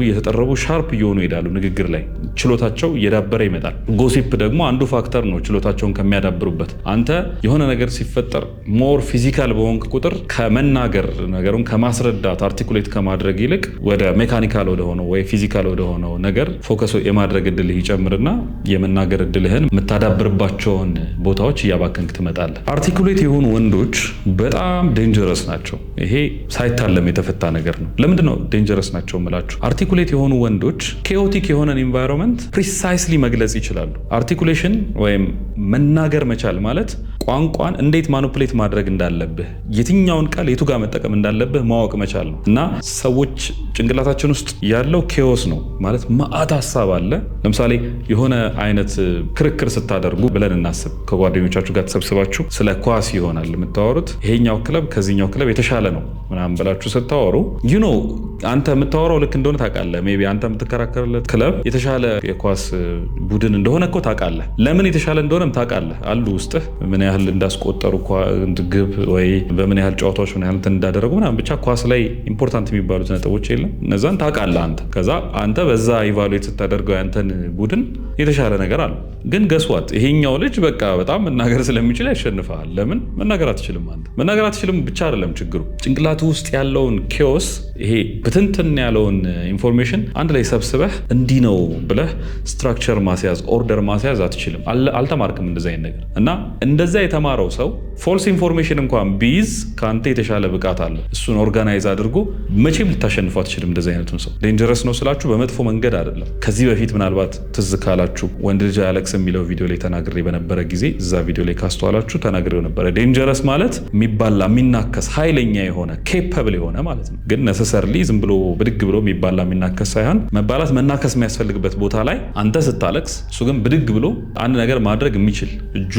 ሻርፕ እየሆኑ ይሄዳሉ። ንግግር ላይ ችሎታቸው እየዳበረ ይመጣል። ጎሲፕ ደግሞ አንዱ ፋክተር ነው ችሎታቸውን ከሚያዳብሩበት። አንተ የሆነ ነገር ሲፈጠር ሞር ፊዚካል በሆንክ ቁጥር ከመናገር ነገሩን ከማስረዳት አርቲኩሌት ከማድረግ ይልቅ ወደ ሜካኒካል ወደሆነው ወይ ፊዚካል ወደሆነው ነገር ፎከስ የማድረግ እድልህ ይጨምርና የመናገር እድልህን የምታዳብርባቸውን ቦታዎች እያባከንክ ትመጣለህ። አርቲኩሌት የሆኑ ወንዶች በጣም ዴንጀረስ ናቸው። ይሄ ሳይታለም የተፈታ ነገር ነው። ለምንድን ነው ዴንጀረስ ናቸው የምላችሁ? አርቲኩሌት የሆኑ ወንዶች ኬኦቲክ የሆነን ኢንቫይሮንመንት ፕሪሳይስሊ መግለጽ ይችላሉ። አርቲኩሌሽን ወይም መናገር መቻል ማለት ቋንቋን እንዴት ማኒፑሌት ማድረግ እንዳለብህ፣ የትኛውን ቃል የቱ ጋር መጠቀም እንዳለብህ ማወቅ መቻል ነው። እና ሰዎች ጭንቅላታችን ውስጥ ያለው ኬኦስ ነው ማለት ማአት ሀሳብ አለ። ለምሳሌ የሆነ አይነት ክርክር ስታደርጉ ብለን እናስብ። ከጓደኞቻችሁ ጋር ተሰብስባችሁ ስለ ኳስ ይሆናል የምታወሩት። ይሄኛው ክለብ ከዚህኛው ክለብ የተሻለ ነው ምናምን ብላችሁ ስታወሩ አንተ የምታወራው ልክ እንደሆነ ታውቃለህ። ሜይ ቢ አንተ የምትከራከርለት ክለብ የተሻለ የኳስ ቡድን እንደሆነ እኮ ታውቃለህ። ለምን የተሻለ እንደሆነም ታውቃለህ። አሉ ውስጥህ ምን ያህል እንዳስቆጠሩ ግብ ወይ በምን ያህል ጨዋታዎች ምን ያህል እንዳደረጉ ምናምን ብቻ ኳስ ላይ ኢምፖርታንት የሚባሉት ነጥቦች የለም እነዛን ታውቃለህ አንተ። ከዛ አንተ በዛ ኢቫሉዌት ስታደርገው ያንተን ቡድን የተሻለ ነገር አለ። ግን ገስዋት ይሄኛው ልጅ በቃ በጣም መናገር ስለሚችል ያሸንፋል። ለምን መናገር አትችልም? አንተ መናገር አትችልም ብቻ አይደለም ችግሩ፣ ጭንቅላቱ ውስጥ ያለውን ኬኦስ ይሄ ብትንትን ያለውን ኢንፎርሜሽን አንድ ላይ ሰብስበህ እንዲህ ነው ብለህ ስትራክቸር ማስያዝ ኦርደር ማስያዝ አትችልም። አልተማርክም እንደዛ አይነት ነገር። እና እንደዛ የተማረው ሰው ፎልስ ኢንፎርሜሽን እንኳን ቢይዝ ከአንተ የተሻለ ብቃት አለ። እሱን ኦርጋናይዝ አድርጎ መቼም ልታሸንፈው አትችልም። እንደዛ አይነቱን ሰው ዴንጀረስ ነው ስላችሁ በመጥፎ መንገድ አይደለም። ከዚህ በፊት ምናልባት ትዝ ካላችሁ ወንድ ልጅ አያለቅስ የሚለው ቪዲዮ ላይ ተናግሬ በነበረ ጊዜ እዛ ቪዲዮ ላይ ካስተዋላችሁ ተናግሬው ነበረ። ዴንጀረስ ማለት የሚባላ የሚናከስ ኃይለኛ የሆነ ኬፐብል የሆነ ማለት ነው። ግን ነሰሰርሊ ዝም ብሎ ብድግ ብሎ የሚባላ የሚናከስ ሳይሆን መባላት መናከስ የሚያስፈልግበት ቦታ ላይ አንተ ስታለቅስ እሱ ግን ብድግ ብሎ አንድ ነገር ማድረግ የሚችል እጁ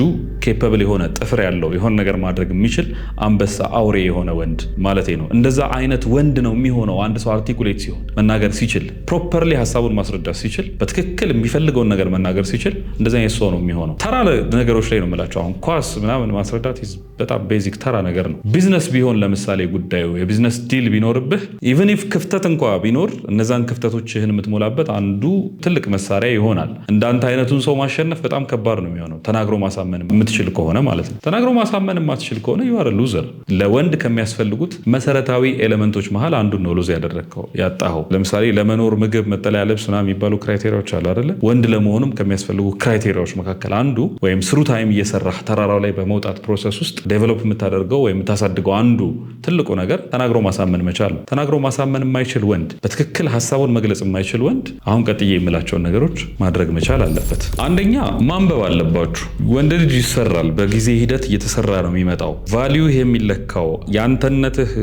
ኬፐብል የሆነ ጥፍር ያለው የሆነ ነገር ማድረግ የሚችል አንበሳ አውሬ የሆነ ወንድ ማለት ነው። እንደዛ አይነት ወንድ ነው የሚሆነው አንድ ሰው አርቲኩሌት ሲሆን፣ መናገር ሲችል፣ ፕሮፐርሊ ሀሳቡን ማስረዳት ሲችል፣ በትክክል የሚፈልገውን ነገር መናገር ሲችል እንደዛ አይነት ሰው ነው የሚሆነው። ተራ ነገሮች ላይ ነው የምላቸው። አሁን ኳስ ምናምን ማስረዳት በጣም ቤዚክ ተራ ነገር ነው። ቢዝነስ ቢሆን ለምሳሌ ጉዳዩ የቢዝነስ ዲል ቢኖርብህ ኢቭን ኢፍ ክፍተት እንኳ ቢኖር እነዛን ክፍተቶችህን የምትሞላበት አንዱ ትልቅ መሳሪያ ይሆናል። እንዳንተ አይነቱን ሰው ማሸነፍ በጣም ከባድ ነው የሚሆነው ተናግሮ ማሳመን የምትችል ከሆነ ማለት ነው። ተናግሮ ማሳመን የማትችል ከሆነ you are a loser። ለወንድ ከሚያስፈልጉት መሰረታዊ ኤሌመንቶች መሃል አንዱን ነው ሉዝ ያደረግከው ያጣኸው። ለምሳሌ ለመኖር ምግብ፣ መጠለያ፣ ልብስ ምናምን የሚባሉ ክራይቴሪያዎች አሉ አይደለ? ወንድ ለመሆኑም ከሚያስፈልጉ ክራይቴሪያዎች መካከል አንዱ ወይም ስሩ ታይም እየሰራህ ተራራው ላይ በመውጣት ፕሮሰስ ውስጥ ዴቨሎፕ የምታደርገው ወይም የምታሳድገው አንዱ ትልቁ ነገር ተናግሮ ማሳመን መቻል ነው። ተናግሮ ማሳመን የማይችል ወንድ፣ በትክክል ሀሳቡን መግለጽ የማይችል ወንድ አሁን ቀጥዬ የምላቸውን ነገሮች ማድረግ መቻል አለበት። አንደኛ ማንበብ አለባችሁ። ወንድ ልጅ ይሰራል፣ በጊዜ ሂደት እየተሰራ ነው የሚመጣው። ቫልዩ የሚለካው የአንተነትህ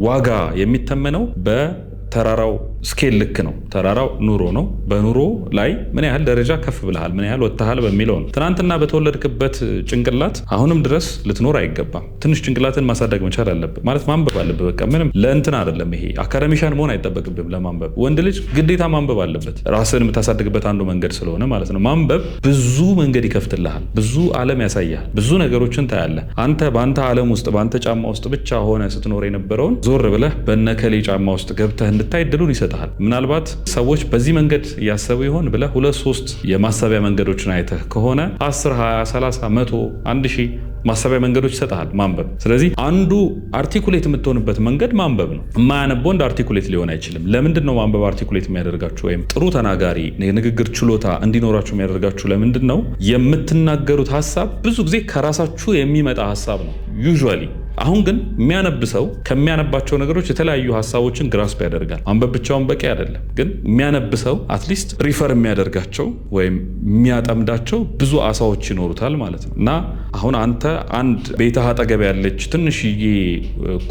ዋጋ የሚተመነው በተራራው ስኬል ልክ ነው። ተራራው ኑሮ ነው። በኑሮ ላይ ምን ያህል ደረጃ ከፍ ብለሃል፣ ምን ያህል ወጥተሃል በሚለው ነው። ትናንትና በተወለድክበት ጭንቅላት አሁንም ድረስ ልትኖር አይገባም። ትንሽ ጭንቅላትን ማሳደግ መቻል አለብህ። ማለት ማንበብ አለብህ። በቃ ምንም ለእንትን አይደለም። ይሄ አካዳሚሻን መሆን አይጠበቅብህም ለማንበብ። ወንድ ልጅ ግዴታ ማንበብ አለበት። ራስህን የምታሳድግበት አንዱ መንገድ ስለሆነ ማለት ነው። ማንበብ ብዙ መንገድ ይከፍትልሃል፣ ብዙ ዓለም ያሳያል፣ ብዙ ነገሮችን ታያለህ። አንተ በአንተ ዓለም ውስጥ በአንተ ጫማ ውስጥ ብቻ ሆነ ስትኖር የነበረውን ዞር ብለህ በነከሌ ጫማ ውስጥ ገብተህ እንድታይ ድሉን ይሰጣል። ምናልባት ሰዎች በዚህ መንገድ እያሰቡ ይሆን ብለህ 2-3 የማሰቢያ መንገዶችን አይተህ ከሆነ 10፣ 20፣ 30፣ 100፣ 1000 ማሰቢያ መንገዶች ይሰጣል ማንበብ። ስለዚህ አንዱ አርቲኩሌት የምትሆንበት መንገድ ማንበብ ነው። የማያነብ ወንድ አርቲኩሌት ሊሆን አይችልም። ለምንድን ነው ማንበብ አርቲኩሌት የሚያደርጋችሁ ወይም ጥሩ ተናጋሪ የንግግር ችሎታ እንዲኖራችሁ የሚያደርጋችሁ? ለምንድን ነው? የምትናገሩት ሀሳብ ብዙ ጊዜ ከራሳችሁ የሚመጣ ሀሳብ ነው ዩዥዋሊ። አሁን ግን የሚያነብ ሰው ከሚያነባቸው ነገሮች የተለያዩ ሀሳቦችን ግራስፕ ያደርጋል። ማንበብ ብቻውን በቂ አይደለም። ግን የሚያነብ ሰው አትሊስት ሪፈር የሚያደርጋቸው ወይም የሚያጠምዳቸው ብዙ አሳዎች ይኖሩታል ማለት ነው። እና አሁን አንተ አንድ ቤትህ አጠገብ ያለች ትንሽዬ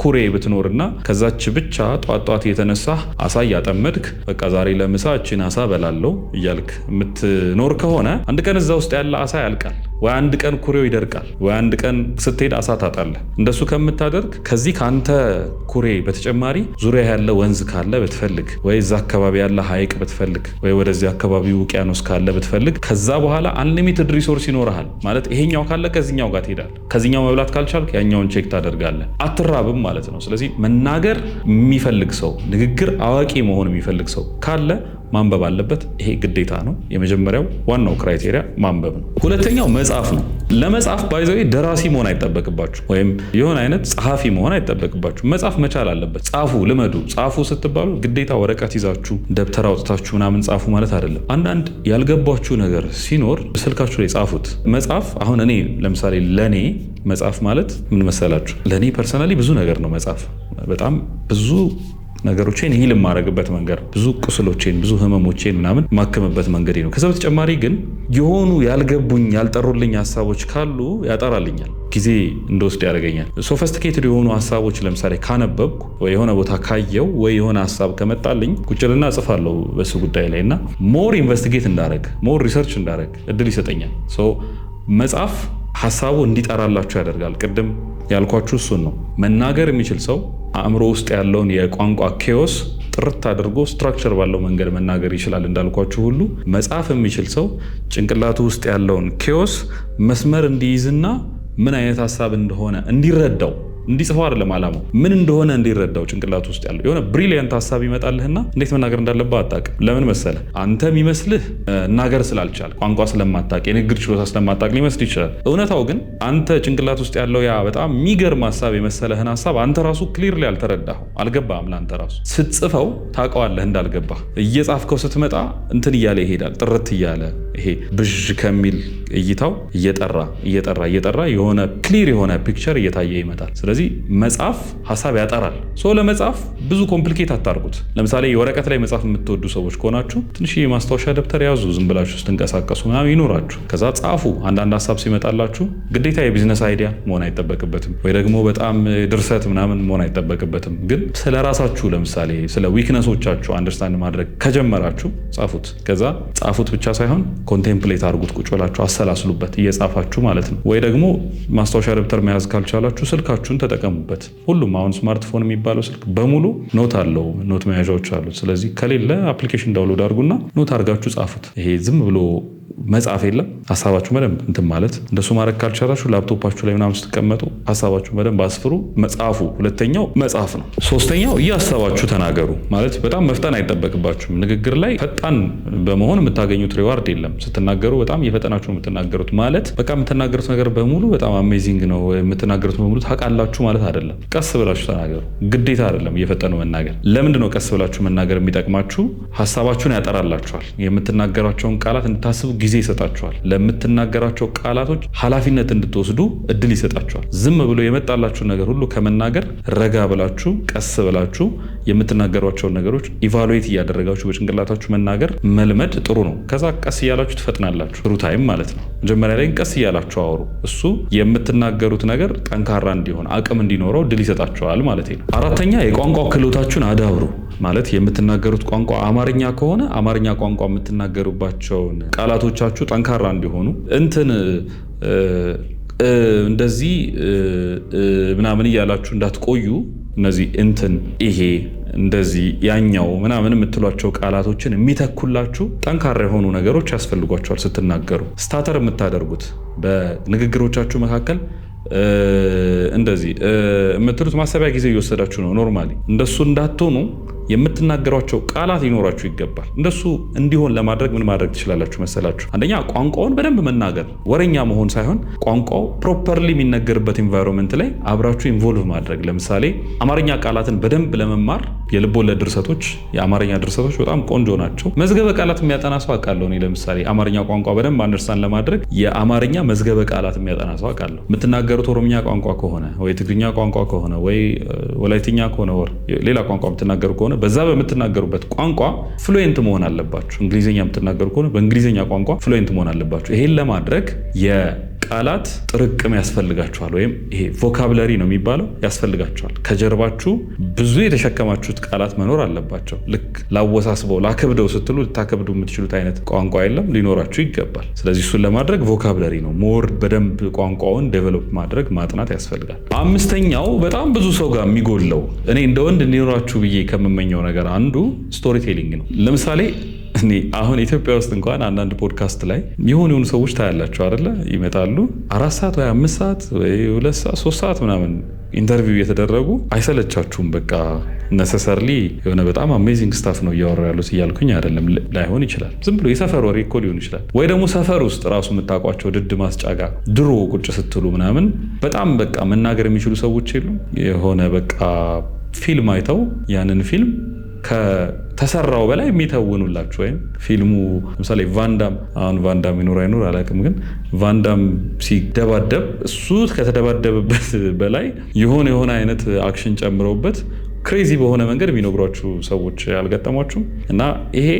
ኩሬ ብትኖርና ከዛች ብቻ ጧት የተነሳ አሳ እያጠመድክ በቃ ዛሬ ለምሳ እቺን አሳ በላለው እያልክ የምትኖር ከሆነ አንድ ቀን እዛ ውስጥ ያለ አሳ ያልቃል፣ ወይ አንድ ቀን ኩሬው ይደርቃል፣ ወይ አንድ ቀን ስትሄድ አሳ ታጣለህ። እንደሱ ከምታደርግ ከዚህ ካንተ ኩሬ በተጨማሪ ዙሪያ ያለ ወንዝ ካለ ብትፈልግ፣ ወይ እዛ አካባቢ ያለ ሐይቅ ብትፈልግ፣ ወይ ወደዚህ አካባቢ ውቅያኖስ ካለ ብትፈልግ፣ ከዛ በኋላ አንሊሚትድ ሪሶርስ ይኖርሃል ማለት ይሄኛው ካለ ከዚህኛው ጋር ትሄዳለህ። ከዚህኛው መብላት ካልቻልክ ያኛውን ቼክ ታደርጋለህ። አትራብም ማለት ነው። ስለዚህ መናገር የሚፈልግ ሰው፣ ንግግር አዋቂ መሆን የሚፈልግ ሰው ካለ ማንበብ አለበት። ይሄ ግዴታ ነው። የመጀመሪያው ዋናው ክራይቴሪያ ማንበብ ነው። ሁለተኛው መጻፍ ነው። ለመጻፍ ባይዘው ደራሲ መሆን አይጠበቅባችሁ ወይም የሆነ አይነት ጸሐፊ መሆን አይጠበቅባችሁ። መጻፍ መቻል አለበት። ጻፉ፣ ልመዱ። ጻፉ ስትባሉ ግዴታ ወረቀት ይዛችሁ ደብተር አውጥታችሁ ምናምን ጻፉ ማለት አይደለም። አንዳንድ ያልገባችሁ ነገር ሲኖር ስልካችሁ ላይ ጻፉት። መጻፍ አሁን እኔ ለምሳሌ ለኔ መጻፍ ማለት ምን መሰላችሁ? ለኔ ፐርሰናሊ ብዙ ነገር ነው መጻፍ። በጣም ብዙ ነገሮችን ሂል የማረግበት መንገድ፣ ብዙ ቁስሎችን፣ ብዙ ህመሞችን ምናምን ማከምበት መንገድ ነው። ከዛ በተጨማሪ ግን የሆኑ ያልገቡኝ ያልጠሩልኝ ሀሳቦች ካሉ ያጠራልኛል፣ ጊዜ እንደወስድ ያደርገኛል። ሶፊስቲኬትድ የሆኑ ሀሳቦች ለምሳሌ ካነበብኩ ወይ የሆነ ቦታ ካየው ወይ የሆነ ሀሳብ ከመጣልኝ ቁጭልና እጽፋለሁ በሱ ጉዳይ ላይ እና ሞር ኢንቨስቲጌት እንዳረግ ሞር ሪሰርች እንዳረግ እድል ይሰጠኛል። መጽሐፍ ሀሳቡ እንዲጠራላችሁ ያደርጋል። ቅድም ያልኳችሁ እሱን ነው። መናገር የሚችል ሰው አእምሮ ውስጥ ያለውን የቋንቋ ኬዎስ ጥርት አድርጎ ስትራክቸር ባለው መንገድ መናገር ይችላል እንዳልኳችሁ ሁሉ መጻፍ የሚችል ሰው ጭንቅላቱ ውስጥ ያለውን ኬዎስ መስመር እንዲይዝና ምን አይነት ሀሳብ እንደሆነ እንዲረዳው እንዲጽፈው አይደለም ዓላማው፣ ምን እንደሆነ እንዲረዳው ጭንቅላቱ ውስጥ ያለው የሆነ ብሪሊየንት ሀሳብ ይመጣልህና እንዴት መናገር እንዳለብህ አታውቅም። ለምን መሰለህ? አንተ የሚመስልህ እናገር ስላልቻል ቋንቋ ስለማታውቅ የንግግር ችሎታ ስለማታውቅ ሊመስል ይችላል። እውነታው ግን አንተ ጭንቅላት ውስጥ ያለው ያ በጣም የሚገርም ሀሳብ የመሰለህን ሀሳብ አንተ ራሱ ክሊርሊ አልተረዳኸው፣ አልገባህም። ለአንተ ራሱ ስትጽፈው ታውቀዋለህ እንዳልገባህ። እየጻፍከው ስትመጣ እንትን እያለ ይሄዳል፣ ጥርት እያለ ይሄ ብዥ ከሚል እይታው እየጠራ የሆነ ክሊር የሆነ ፒክቸር እየታየ ይመጣል። ስለዚህ መጻፍ ሀሳብ ያጠራል። ለመጻፍ ብዙ ኮምፕሊኬት አታርጉት። ለምሳሌ የወረቀት ላይ መጻፍ የምትወዱ ሰዎች ከሆናችሁ ትንሽ የማስታወሻ ደብተር ያዙ፣ ዝም ብላችሁ ስትንቀሳቀሱ ምናምን ይኖራችሁ። ከዛ ጻፉ። አንዳንድ ሀሳብ ሲመጣላችሁ ግዴታ የቢዝነስ አይዲያ መሆን አይጠበቅበትም፣ ወይ ደግሞ በጣም ድርሰት ምናምን መሆን አይጠበቅበትም። ግን ስለ ራሳችሁ ለምሳሌ ስለ ዊክነሶቻችሁ አንደርስታንድ ማድረግ ከጀመራችሁ ጻፉት። ከዛ ጻፉት ብቻ ሳይሆን ኮንቴምፕሌት አድርጉት። ቁጭ ብላችሁ አሰላስሉበት እየጻፋችሁ ማለት ነው። ወይ ደግሞ ማስታወሻ ደብተር መያዝ ካልቻላችሁ ስልካችሁን ተጠቀሙበት። ሁሉም አሁን ስማርትፎን የሚባለው ስልክ በሙሉ ኖት አለው፣ ኖት መያዣዎች አሉት። ስለዚህ ከሌለ አፕሊኬሽን ዳውንሎድ አድርጉና ኖት አድርጋችሁ ጻፉት። ይሄ ዝም ብሎ መጻፍ የለም። ሀሳባችሁ በደንብ እንትን ማለት እንደሱ ማድረግ ካልቻላችሁ ላፕቶፓችሁ ላይ ምናምን ስትቀመጡ ሀሳባችሁ በደንብ አስፍሩ። መጻፉ ሁለተኛው መጻፍ ነው። ሶስተኛው እያሰባችሁ ተናገሩ። ማለት በጣም መፍጠን አይጠበቅባችሁም። ንግግር ላይ ፈጣን በመሆን የምታገኙት ሪዋርድ የለም። ስትናገሩ በጣም እየፈጠናችሁ የምትናገሩት ማለት በቃ የምትናገሩት ነገር በሙሉ በጣም አሜዚንግ ነው፣ የምትናገሩት በሙሉ ታውቃላችሁ ማለት አይደለም። ቀስ ብላችሁ ተናገሩ። ግዴታ አይደለም እየፈጠኑ መናገር። ለምንድን ነው ቀስ ብላችሁ መናገር የሚጠቅማችሁ? ሀሳባችሁን ያጠራላችኋል። የምትናገሯቸውን ቃላት እንድታስቡ ጊዜ ይሰጣችኋል። ለምትናገራቸው ቃላቶች ኃላፊነት እንድትወስዱ እድል ይሰጣችኋል። ዝም ብሎ የመጣላችሁ ነገር ሁሉ ከመናገር ረጋ ብላችሁ ቀስ ብላችሁ የምትናገሯቸውን ነገሮች ኢቫሉዌት እያደረጋችሁ በጭንቅላታችሁ መናገር መልመድ ጥሩ ነው። ከዛ ቀስ እያላችሁ ትፈጥናላችሁ። ጥሩ ታይም ማለት ነው። መጀመሪያ ላይ ቀስ እያላችሁ አወሩ። እሱ የምትናገሩት ነገር ጠንካራ እንዲሆን አቅም እንዲኖረው እድል ይሰጣችኋል ማለት ነው። አራተኛ የቋንቋ ክህሎታችሁን አዳብሩ። ማለት የምትናገሩት ቋንቋ አማርኛ ከሆነ አማርኛ ቋንቋ የምትናገሩባቸውን ቃላቶቻችሁ ጠንካራ እንዲሆኑ እንደዚህ ምናምን እያላችሁ እንዳትቆዩ። እነዚህ ይሄ እንደዚህ ያኛው ምናምን የምትሏቸው ቃላቶችን የሚተኩላችሁ ጠንካራ የሆኑ ነገሮች ያስፈልጓቸዋል። ስትናገሩ ስታተር የምታደርጉት በንግግሮቻችሁ መካከል እንደዚህ የምትሉት ማሰቢያ ጊዜ እየወሰዳችሁ ነው። ኖርማሊ እንደሱ እንዳትሆኑ የምትናገሯቸው ቃላት ሊኖራችሁ ይገባል። እንደሱ እንዲሆን ለማድረግ ምን ማድረግ ትችላላችሁ መሰላችሁ? አንደኛ ቋንቋውን በደንብ መናገር፣ ወረኛ መሆን ሳይሆን ቋንቋው ፕሮፐርሊ የሚነገርበት ኢንቫይሮንመንት ላይ አብራችሁ ኢንቮልቭ ማድረግ። ለምሳሌ አማርኛ ቃላትን በደንብ ለመማር የልቦለድ ድርሰቶች፣ የአማርኛ ድርሰቶች በጣም ቆንጆ ናቸው። መዝገበ ቃላት የሚያጠና ሰው አውቃለሁ እኔ። ለምሳሌ አማርኛ ቋንቋ በደንብ አንደርስታንድ ለማድረግ የአማርኛ መዝገበ ቃላት የሚያጠና ሰው አውቃለሁ። የምትናገሩት ኦሮምኛ ቋንቋ ከሆነ ወይ ትግርኛ ቋንቋ ከሆነ ወይ ወላይትኛ ከሆነ ወር ሌላ ቋንቋ የምትናገሩ ከሆነ በዛ በምትናገሩበት ቋንቋ ፍሉዌንት መሆን አለባችሁ። እንግሊዝኛ የምትናገሩ ከሆነ በእንግሊዝኛ ቋንቋ ፍሉዌንት መሆን አለባችሁ። ይሄን ለማድረግ ቃላት ጥርቅም ያስፈልጋችኋል ወይም ይሄ ቮካብለሪ ነው የሚባለው ያስፈልጋችኋል ከጀርባችሁ ብዙ የተሸከማችሁት ቃላት መኖር አለባቸው ልክ ላወሳስበው ላከብደው ስትሉ ልታከብዱ የምትችሉት አይነት ቋንቋ የለም ሊኖራችሁ ይገባል ስለዚህ እሱን ለማድረግ ቮካብለሪ ነው ሞር በደንብ ቋንቋውን ዴቨሎፕ ማድረግ ማጥናት ያስፈልጋል አምስተኛው በጣም ብዙ ሰው ጋር የሚጎለው እኔ እንደ ወንድ እንዲኖራችሁ ብዬ ከምመኘው ነገር አንዱ ስቶሪ ቴሊንግ ነው ለምሳሌ እኔ አሁን ኢትዮጵያ ውስጥ እንኳን አንዳንድ ፖድካስት ላይ የሆኑ ሰዎች ታያላችሁ አይደለ ይመጣሉ 4 ሰዓት ወይ 5 ሰዓት ወይ 2 ሰዓት 3 ሰዓት ምናምን ኢንተርቪው እየተደረጉ አይሰለቻችሁም በቃ ነሰሰርሊ የሆነ በጣም አሜዚንግ ስታፍ ነው እያወራው ያሉት እያልኩኝ አይደለም ላይሆን ይችላል ዝም ብሎ የሰፈር ወሬ እኮ ሊሆን ይችላል ወይ ደግሞ ሰፈር ውስጥ ራሱ የምታውቋቸው ድድ ማስጫጋ ድሮ ቁጭ ስትሉ ምናምን በጣም በቃ መናገር የሚችሉ ሰዎች የሉ የሆነ በቃ ፊልም አይተው ያንን ፊልም ከተሰራው በላይ የሚተውኑላችሁ ወይም ፊልሙ ለምሳሌ ቫንዳም አሁን ቫንዳም ይኖር አይኖር አላውቅም ግን ቫንዳም ሲደባደብ እሱ ከተደባደበበት በላይ የሆነ አይነት አክሽን ጨምረውበት ክሬዚ በሆነ መንገድ የሚነግሯችሁ ሰዎች ያልገጠሟችሁ እና ይሄ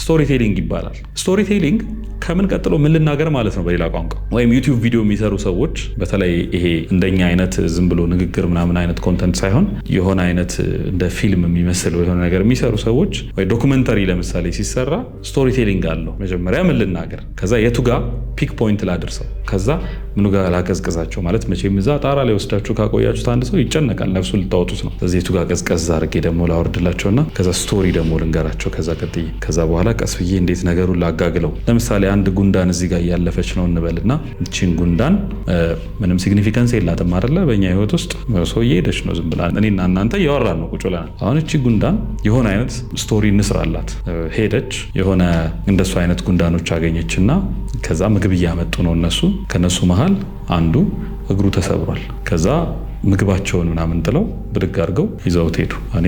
ስቶሪ ቴሊንግ ይባላል ስቶሪ ቴሊንግ ከምን ቀጥሎ ምን ልናገር ማለት ነው በሌላ ቋንቋ ወይም ዩቲዩብ ቪዲዮ የሚሰሩ ሰዎች በተለይ ይሄ እንደኛ አይነት ዝም ብሎ ንግግር ምናምን አይነት ኮንተንት ሳይሆን የሆነ አይነት እንደ ፊልም የሚመስል የሆነ ነገር የሚሰሩ ሰዎች ወይ ዶክመንተሪ ለምሳሌ ሲሰራ ስቶሪ ቴሊንግ አለው መጀመሪያ ምን ልናገር ከዛ የቱ ጋር ፒክ ፖይንት ላድርሰው ከዛ ምኑ ጋር ላቀዝቅዛቸው ማለት መቼም እዛ ጣራ ላይ ወስዳችሁ ካቆያችሁት አንድ ሰው ይጨነቃል ነፍሱ ልታወጡት ነው ስለዚህ የቱ ጋር ቀዝቀዝ አድርጌ ደግሞ ላወርድላቸውና ከዛ ስቶሪ ደግሞ ልንገራቸው ከዛ ቀጥዬ ከዛ በኋላ ቀስ ብዬ እንዴት ነገሩን ላጋግለው ለምሳሌ አንድ ጉንዳን እዚህ ጋር እያለፈች ነው እንበልና እቺን ጉንዳን ምንም ሲግኒፊካንስ የላትም አይደለ በእኛ ህይወት ውስጥ ሰው እየሄደች ነው ዝም ብላ እኔና እናንተ እያወራን ነው ቁጭ ብለናል አሁን እቺ ጉንዳን የሆነ አይነት ስቶሪ እንስራላት ሄደች የሆነ እንደሱ አይነት ጉንዳኖች አገኘችና ከዛ ምግብ እያመጡ ነው እነሱ ከነሱ መሃል አንዱ እግሩ ተሰብሯል ከዛ ምግባቸውን ምናምን ጥለው ብድግ አድርገው ይዘውት ሄዱ እኔ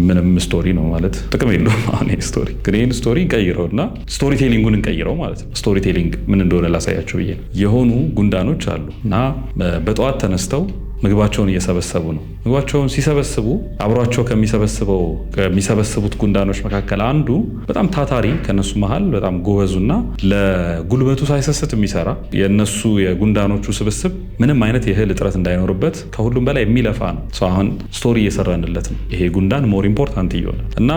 ምንም ስቶሪ ነው ማለት ጥቅም የለውም አሁን ስቶሪ ግን ይህን ስቶሪ እንቀይረውና ስቶሪ ቴሊንጉን እንቀይረው ማለት ነው ስቶሪ ቴሊንግ ምን እንደሆነ ላሳያቸው ብዬ የሆኑ ጉንዳኖች አሉ እና በጠዋት ተነስተው ምግባቸውን እየሰበሰቡ ነው ምግባቸውን ሲሰበስቡ አብሯቸው ከሚሰበስቡት ጉንዳኖች መካከል አንዱ በጣም ታታሪ ከነሱ መሃል በጣም ጎበዙና ለጉልበቱ ሳይሰስት የሚሰራ የነሱ የጉንዳኖቹ ስብስብ ምንም አይነት የእህል እጥረት እንዳይኖርበት ከሁሉም በላይ የሚለፋ ነው አሁን ስቶሪ እየሰራንለት ነው ይሄ ጉንዳን ሞር ኢምፖርታንት እየሆነ እና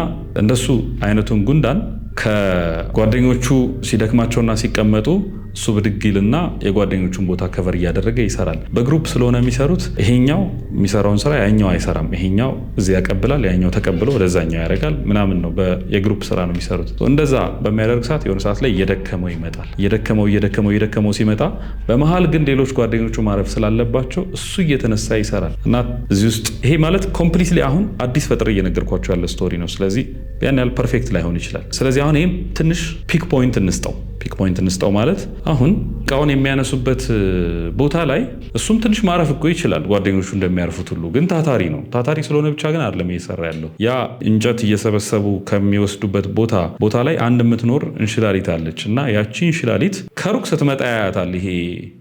እንደሱ አይነቱን ጉንዳን ከጓደኞቹ ሲደክማቸውና ሲቀመጡ እሱ ብድግ ይልና የጓደኞቹን ቦታ ከቨር እያደረገ ይሰራል በግሩፕ ስለሆነ የሚሰሩት ይሄኛው የሚሰራውን ስራ ያኛው አይሰራም ይሄኛው እዚህ ያቀብላል ያኛው ተቀብሎ ወደዛኛው ያደርጋል ምናምን ነው የግሩፕ ስራ ነው የሚሰሩት እንደዛ በሚያደርግ ሰዓት የሆነ ሰዓት ላይ እየደከመው ይመጣል እየደከመው ሲመጣ በመሃል ግን ሌሎች ጓደኞቹ ማረፍ ስላለባቸው እሱ እየተነሳ ይሰራል እና እዚህ ውስጥ ይሄ ማለት ኮምፕሊትሊ አሁን አዲስ ፈጥር እየነገርኳቸው ያለ ስቶሪ ነው ስለዚህ ያን ያህል ፐርፌክት ላይሆን ይችላል ስለዚህ አሁን ይሄም ትንሽ ፒክ ፖይንት እንስጠው ማለት አሁን እቃውን የሚያነሱበት ቦታ ላይ እሱም ትንሽ ማረፍ እኮ ይችላል ጓደኞቹ እንደሚያርፉት ሁሉ ግን ታታሪ ስለሆነ ብቻ ግን አይደለም እየሰራ ያለው ያ እንጨት እየሰበሰቡ ከሚወስዱበት ቦታ ላይ አንድ የምትኖር እንሽላሊት አለች እና ያቺ እንሽላሊት ከሩቅ ስትመጣ ያያታል ይሄ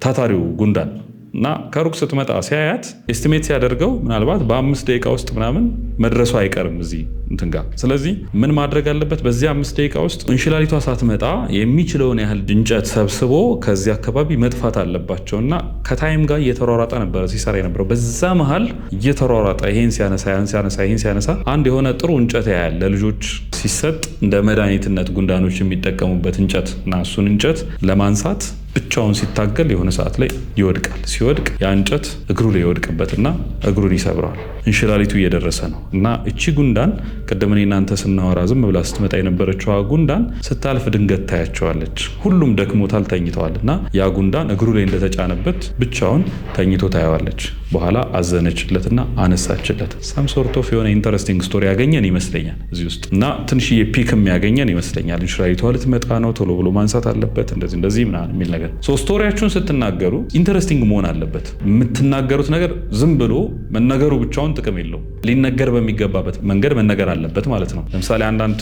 ታታሪው ጉንዳን እና ከሩቅ ስትመጣ ሲያያት ኤስቲሜት ሲያደርገው ምናልባት በ5 ደቂቃ ውስጥ ምናምን መድረሱ አይቀርም እዚህ እንትን ጋር ስለዚህ ምን ማድረግ አለበት በዚህ 5 ደቂቃ ውስጥ እንሽላሊቷ ሳትመጣ የሚችለውን ያህል እንጨት ሰብስቦ ከዚህ አካባቢ መጥፋት አለባቸውና ከታይም ጋር እየተሯሯጠ ነበር ሲሰራ የነበረው በዛ መሃል እየተሯሯጠ ይሄን ሲያነሳ አንድ የሆነ ጥሩ እንጨት ያያል ለልጆች ሲሰጥ እንደ መድኃኒትነት ጉንዳኖች የሚጠቀሙበት እንጨት እና እሱን እንጨት ለማንሳት ብቻውን ሲታገል የሆነ ሰዓት ላይ ይወድቃል ሲወድቅ ያ እንጨት እግሩ ላይ ይወድቅበትና እግሩን ይሰብረዋል እንሽላሊቱ እየደረሰ ነው እና እቺ ጉንዳን ቀደም እናንተ ስናወራ ዝም ብላ ስትመጣ የነበረችው ጉንዳን ስታልፍ ድንገት ታያቸዋለች ሁሉም ደክሞታል ተኝተዋልና ያ ጉንዳን እግሩ ላይ እንደተጫነበት ብቻውን ተኝቶ ታያዋለች በኋላ አዘነችለትና አነሳችለት ሳም ሶርት ኦፍ የሆነ ኢንተረስቲንግ ስቶሪ ያገኘን ይመስለኛል እዚህ ውስጥ እና ትንሽዬ ፒክም ያገኘን ይመስለኛል እንሽላሊቷ ልትመጣ ነው ቶሎ ብሎ ማንሳት አለበት እንደዚህ ምናምን የሚል ነገር ስቶሪያችሁን ስትናገሩ ኢንተረስቲንግ መሆን አለበት የምትናገሩት ነገር ዝም ብሎ መነገሩ ብቻውን ጥቅም የለውም ሊነገር በሚገባበት መንገድ መነገር አለበት ማለት ነው ለምሳሌ አንዳንድ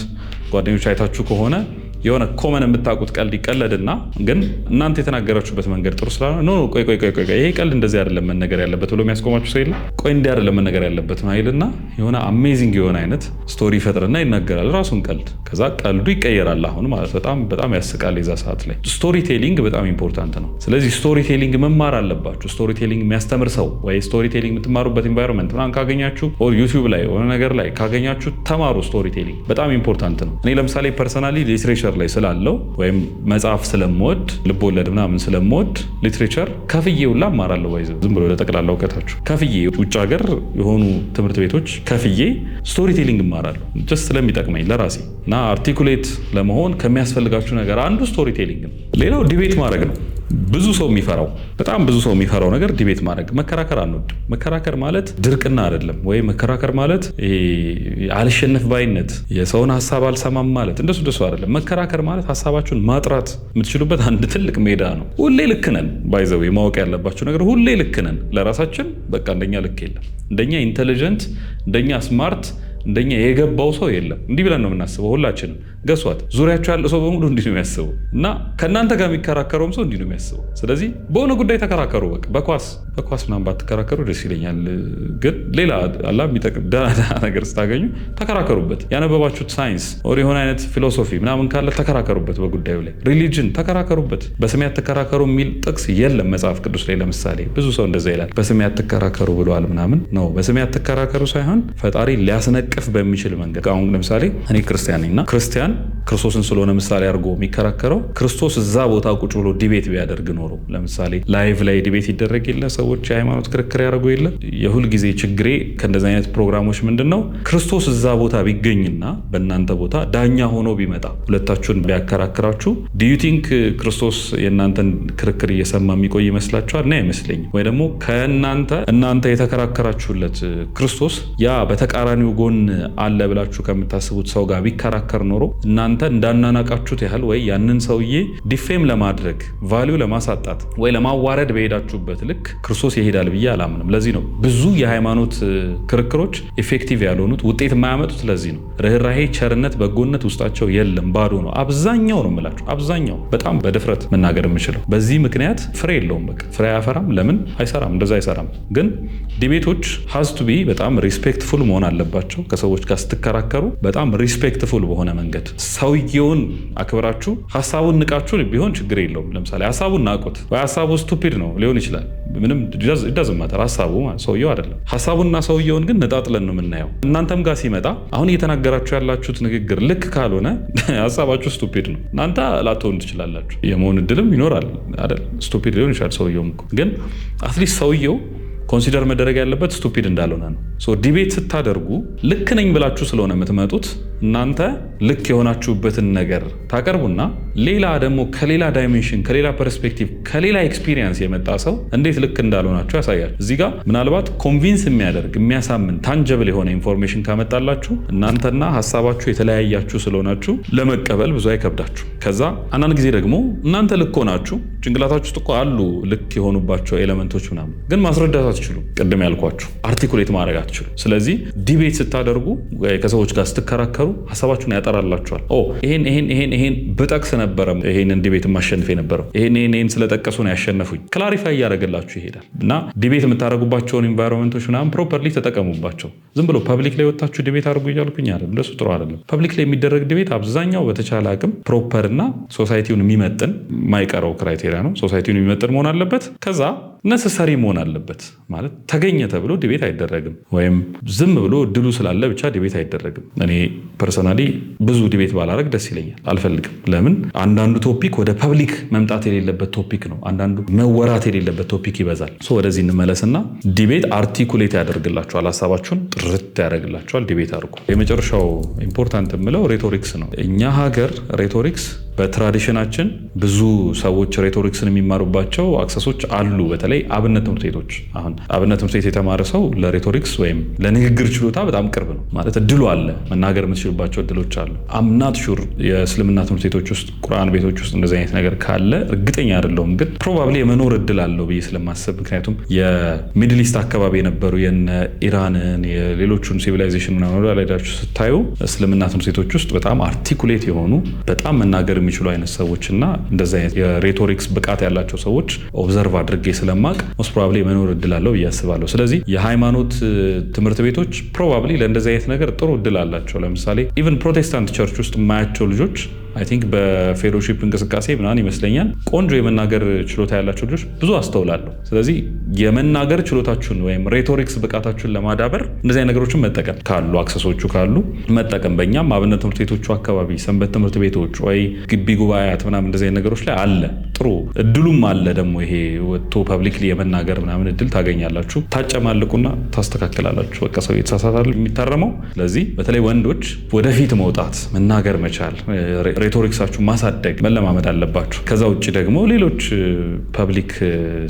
ጓደኞች አይታችሁ ከሆነ የሆነ ኮመን የምታውቁት ቀልድ ይቀለድና ግን እናንተ የተናገራችሁበት መንገድ ጥሩ ስላልሆነ ኖ ቆይ ይሄ ቀልድ እንደዚህ አይደለም መነገር ያለበት ብሎ የሚያስቆማችሁ ሰው የለም። ቆይ እንዲህ አይደለም መነገር ያለበት ማይልና የሆነ አሜዚንግ የሆነ አይነት ስቶሪ ይፈጥርና ይናገራል ራሱን ቀልድ። ከዛ ቀልዱ ይቀየራል። አሁን ማለት በጣም ያስቃል። የዛ ሰዓት ላይ ስቶሪ ቴሊንግ በጣም ኢምፖርታንት ነው። ስለዚህ ስቶሪ ቴሊንግ መማር አለባችሁ። ስቶሪ ቴሊንግ የሚያስተምር ሰው ወይ ስቶሪ ቴሊንግ የምትማሩበት ኢንቫይሮንመንት ምናምን ካገኛችሁ ኦር ዩቲዩብ ላይ ሆነ ነገር ላይ ካገኛችሁ ተማሩ። ስቶሪ ቴሊንግ በጣም ኢምፖርታንት ነው። እኔ ለምሳሌ ፐርሰናሊ ሊትሬቸር ላይ ስላለው ወይም መጽሐፍ ስለምወድ ልቦለድ ምናምን ስለምወድ ሊትሬቸር ከፍዬ ሁላ እማራለሁ። ወይ ዝም ብሎ ለጠቅላላ እውቀታችሁ ከፍዬ ውጭ ሀገር የሆኑ ትምህርት ቤቶች ከፍዬ ስቶሪ ቴሊንግ እማራለሁ ጀስት ስለሚጠቅመኝ ለራሴ እና አርቲኩሌት ለመሆን ከሚያስፈልጋችሁ ነገር አንዱ ስቶሪ ቴሊንግ ነው። ሌላው ዲቤት ማድረግ ነው። በጣም ብዙ ሰው የሚፈራው ነገር ዲቤት ማድረግ። መከራከር አንወድም። መከራከር ማለት ድርቅና አይደለም። ወይ መከራከር ማለት አልሸነፍ ባይነት፣ የሰውን ሀሳብ አልሰማም ማለት እንደሱ አይደለም። መከራከር ማለት ሀሳባችሁን ማጥራት የምትችሉበት አንድ ትልቅ ሜዳ ነው። ሁሌ ልክ ነን። ባይዘው ማወቅ ያለባችሁ ነገር ሁሌ ልክ ነን ለራሳችን። በቃ እንደኛ ልክ የለም። እንደኛ ኢንቴሊጀንት፣ እንደኛ ስማርት፣ እንደኛ የገባው ሰው የለም። እንዲህ ብለን ነው የምናስበው ሁላችንም። ገሷት ዙሪያችሁ ያለ ሰው በሙሉ እንዲህ ነው የሚያስበው እና ከእናንተ ጋር የሚከራከረውም ሰው እንዲህ ነው የሚያስበው። ስለዚህ በሆነ ጉዳይ ተከራከሩ። በቃ በኳስ ምናምን ባትከራከሩ ደስ ይለኛል። ግን ሌላ አላ የሚጠቅም ደህና ነገር ስታገኙ ተከራከሩበት። ያነበባችሁት ሳይንስ ወር የሆነ አይነት ፊሎሶፊ ምናምን ካለ ተከራከሩበት። በጉዳዩ ላይ ሪሊጅን ተከራከሩበት። በስሜ አትከራከሩ የሚል ጥቅስ የለም መጽሐፍ ቅዱስ ላይ። ለምሳሌ ብዙ ሰው እንደዛ ይላል፣ በስሜ አትከራከሩ ብለዋል ምናምን ነው። በስሜ አትከራከሩ ሳይሆን ፈጣሪ ሊያስነቅፍ በሚችል መንገድ። አሁን ለምሳሌ እኔ ክርስቲያን ነኝና ክርስቲያን ክርስቶስን ስለሆነ ምሳሌ አድርጎ የሚከራከረው ክርስቶስ እዛ ቦታ ቁጭ ብሎ ዲቤት ቢያደርግ ኖሮ፣ ለምሳሌ ላይቭ ላይ ዲቤት ይደረግ የለ ሰዎች የሃይማኖት ክርክር ያደርጉ የለ። የሁል ጊዜ ችግሬ ከእንደዚህ አይነት ፕሮግራሞች ምንድነው ክርስቶስ እዛ ቦታ ቢገኝና በእናንተ ቦታ ዳኛ ሆኖ ቢመጣ ሁለታችሁን ቢያከራክራችሁ ዱ ዩ ቲንክ ክርስቶስ የእናንተን ክርክር እየሰማ የሚቆይ ይመስላችኋል? እና አይመስለኝም። ወይ ደግሞ እናንተ የተከራከራችሁለት ክርስቶስ ያ በተቃራኒው ጎን አለ ብላችሁ ከምታስቡት ሰው ጋር ቢከራከር ኖሮ እናንተ እንዳናናቃችሁት ያህል ወይ ያንን ሰውዬ ዲፌም ለማድረግ ቫልዩ ለማሳጣት ወይ ለማዋረድ በሄዳችሁበት ልክ ክርስቶስ ይሄዳል ብዬ አላምንም። ለዚህ ነው ብዙ የሃይማኖት ክርክሮች ኢፌክቲቭ ያልሆኑት፣ ውጤት የማያመጡት። ለዚህ ነው ርህራሄ፣ ቸርነት፣ በጎነት ውስጣቸው የለም፣ ባዶ ነው። አብዛኛው ነው የምላችሁ፣ አብዛኛው በጣም በድፍረት መናገር የምችለው። በዚህ ምክንያት ፍሬ የለውም። በቃ ፍሬ አያፈራም። ለምን አይሰራም? እንደዛ አይሰራም። ግን ዲቤቶች ሀስቱ ቢ በጣም ሪስፔክትፉል መሆን አለባቸው። ከሰዎች ጋር ስትከራከሩ በጣም ሪስፔክትፉል በሆነ መንገድ ሰውየውን አክብራችሁ ሀሳቡን ንቃችሁ ቢሆን ችግር የለውም። ለምሳሌ ሀሳቡን ናቁት ወይ ሀሳቡ ስቱፒድ ነው ሊሆን ይችላል። ምንም ይዳዝማተር ሀሳቡ ሰውየው አይደለም። ሀሳቡና ሰውየውን ግን ነጣጥለን ነው የምናየው። እናንተም ጋር ሲመጣ አሁን እየተናገራችሁ ያላችሁት ንግግር ልክ ካልሆነ ሀሳባችሁ ስቱፒድ ነው። እናንተ ላትሆኑ ትችላላችሁ። የመሆን እድልም ይኖራል አይደል? ስቱፒድ ሊሆን ይችላል ሰውየውም ግን አትሊስት ሰውየው ኮንሲደር መደረግ ያለበት ስቱፒድ እንዳልሆነ ነው። ዲቤት ስታደርጉ ልክ ነኝ ብላችሁ ስለሆነ የምትመጡት እናንተ ልክ የሆናችሁበትን ነገር ታቀርቡና ሌላ ደግሞ ከሌላ ዳይሜንሽን፣ ከሌላ ፐርስፔክቲቭ፣ ከሌላ ኤክስፒሪየንስ የመጣ ሰው እንዴት ልክ እንዳልሆናችሁ ያሳያል። እዚህ ጋር ምናልባት ኮንቪንስ የሚያደርግ የሚያሳምን ታንጀብል የሆነ ኢንፎርሜሽን ካመጣላችሁ እናንተና ሀሳባችሁ የተለያያችሁ ስለሆናችሁ ለመቀበል ብዙ አይከብዳችሁ። ከዛ አንዳንድ ጊዜ ደግሞ እናንተ ልክ ሆናችሁ ጭንቅላታችሁ ውስጥ እኮ አሉ ልክ የሆኑባቸው ኤሌመንቶች ምናምን ግን ማስረዳት አትችሉ። ቅድም ያልኳችሁ አርቲኩሌት ማድረግ አትችሉ። ስለዚህ ዲቤት ስታደርጉ ከሰዎች ጋር ስትከራከሩ ሀሳባችሁን ያጠራላችኋል። ይሄን ብጠቅስ ነበረ ይሄንን ዲቤት ማሸነፍ የነበረው ይሄን ስለጠቀሱ ነው ያሸነፉኝ። ክላሪፋይ እያደረገላችሁ ይሄዳል። እና ዲቤት የምታደርጉባቸውን ኢንቫይሮንመንቶች ምናምን ፕሮፐርሊ ተጠቀሙባቸው። ዝም ብሎ ፐብሊክ ላይ ወጣችሁ ዲቤት አድርጉ እያልኩኝ አይደለም። እንደሱ ጥሩ አይደለም። ፐብሊክ ላይ የሚደረግ ዲቤት አብዛኛው በተቻለ አቅም ፕሮፐር እና ሶሳይቲውን የሚመጥን የማይቀረው ክራይቴሪያ ነው። ሶሳይቲውን የሚመጥን መሆን አለበት። ከዛ ነሰሰሪ መሆን አለበት። ማለት ተገኘ ተብሎ ዲቤት አይደረግም፣ ወይም ዝም ብሎ ድሉ ስላለ ብቻ ዲቤት አይደረግም። እኔ ፐርሰናሊ ብዙ ዲቤት ባላረግ ደስ ይለኛል፣ አልፈልግም። ለምን አንዳንዱ ቶፒክ ወደ ፐብሊክ መምጣት የሌለበት ቶፒክ ነው፣ አንዳንዱ መወራት የሌለበት ቶፒክ ይበዛል። ወደዚህ እንመለስና ዲቤት አርቲኩሌት ያደርግላችኋል፣ ሀሳባችሁን ጥርት ያደርግላችኋል። ዲቤት አድርጉ። የመጨረሻው ኢምፖርታንት የምለው ሬቶሪክስ ነው። እኛ ሀገር ሬቶሪክስ በትራዲሽናችን ብዙ ሰዎች ሬቶሪክስን የሚማሩባቸው አክሰሶች አሉ። በተለይ አብነት ትምህርት ቤቶች። አሁን አብነት ትምህርት ቤት የተማረ ሰው ለሬቶሪክስ ወይም ለንግግር ችሎታ በጣም ቅርብ ነው ማለት እድሉ አለ፣ መናገር የምትችልባቸው እድሎች አሉ። አምናት ሹር የእስልምና ትምህርት ቤቶች ውስጥ ቁርአን ቤቶች ውስጥ እንደዚህ አይነት ነገር ካለ እርግጠኛ አይደለሁም፣ ግን ፕሮባብሊ የመኖር እድል አለው ብዬ ስለማሰብ ምክንያቱም የሚድል ኢስት አካባቢ የነበሩ የነ ኢራንን የሌሎቹን ሲቪላይዜሽን ምናምን ላይዳችሁ ስታዩ እስልምና ትምህርት ቤቶች ውስጥ በጣም አርቲኩሌት የሆኑ በጣም መናገር የሚችሉ አይነት ሰዎችና እንደዚህ አይነት የሬቶሪክስ ብቃት ያላቸው ሰዎች ኦብዘርቭ አድርጌ ስለማቅ ሞስት ፕሮባብሊ የመኖር እድል አለው ብዬ አስባለሁ። ስለዚህ የሃይማኖት ትምህርት ቤቶች ፕሮባብሊ ለእንደዚህ አይነት ነገር ጥሩ እድል አላቸው። ለምሳሌ ኢቨን ፕሮቴስታንት ቸርች ውስጥ የማያቸው ልጆች አይ ቲንክ በፌሎሺፕ እንቅስቃሴ ምናምን ይመስለኛል ቆንጆ የመናገር ችሎታ ያላቸው ልጆች ብዙ አስተውላለሁ። ስለዚህ የመናገር ችሎታችሁን ወይም ሬቶሪክስ ብቃታችሁን ለማዳበር እንደዚህ አይነት ነገሮችን መጠቀም ካሉ አክሰሶቹ ካሉ መጠቀም። በእኛም አብነት ትምህርት ቤቶቹ አካባቢ ሰንበት ትምህርት ቤቶች ወይ ግቢ ጉባኤያት ምናምን እንደዚህ አይነት ነገሮች ላይ አለ፣ ጥሩ እድሉም አለ። ደግሞ ይሄ ወጥቶ ፐብሊክሊ የመናገር ምናምን እድል ታገኛላችሁ፣ ታጨማልቁና ታስተካክላላችሁ። በቃ ሰው የተሳሳታል የሚታረመው። ስለዚህ በተለይ ወንዶች ወደፊት መውጣት መናገር መቻል ሬቶሪክሳችሁ ማሳደግ መለማመድ አለባችሁ። ከዛ ውጭ ደግሞ ሌሎች ፐብሊክ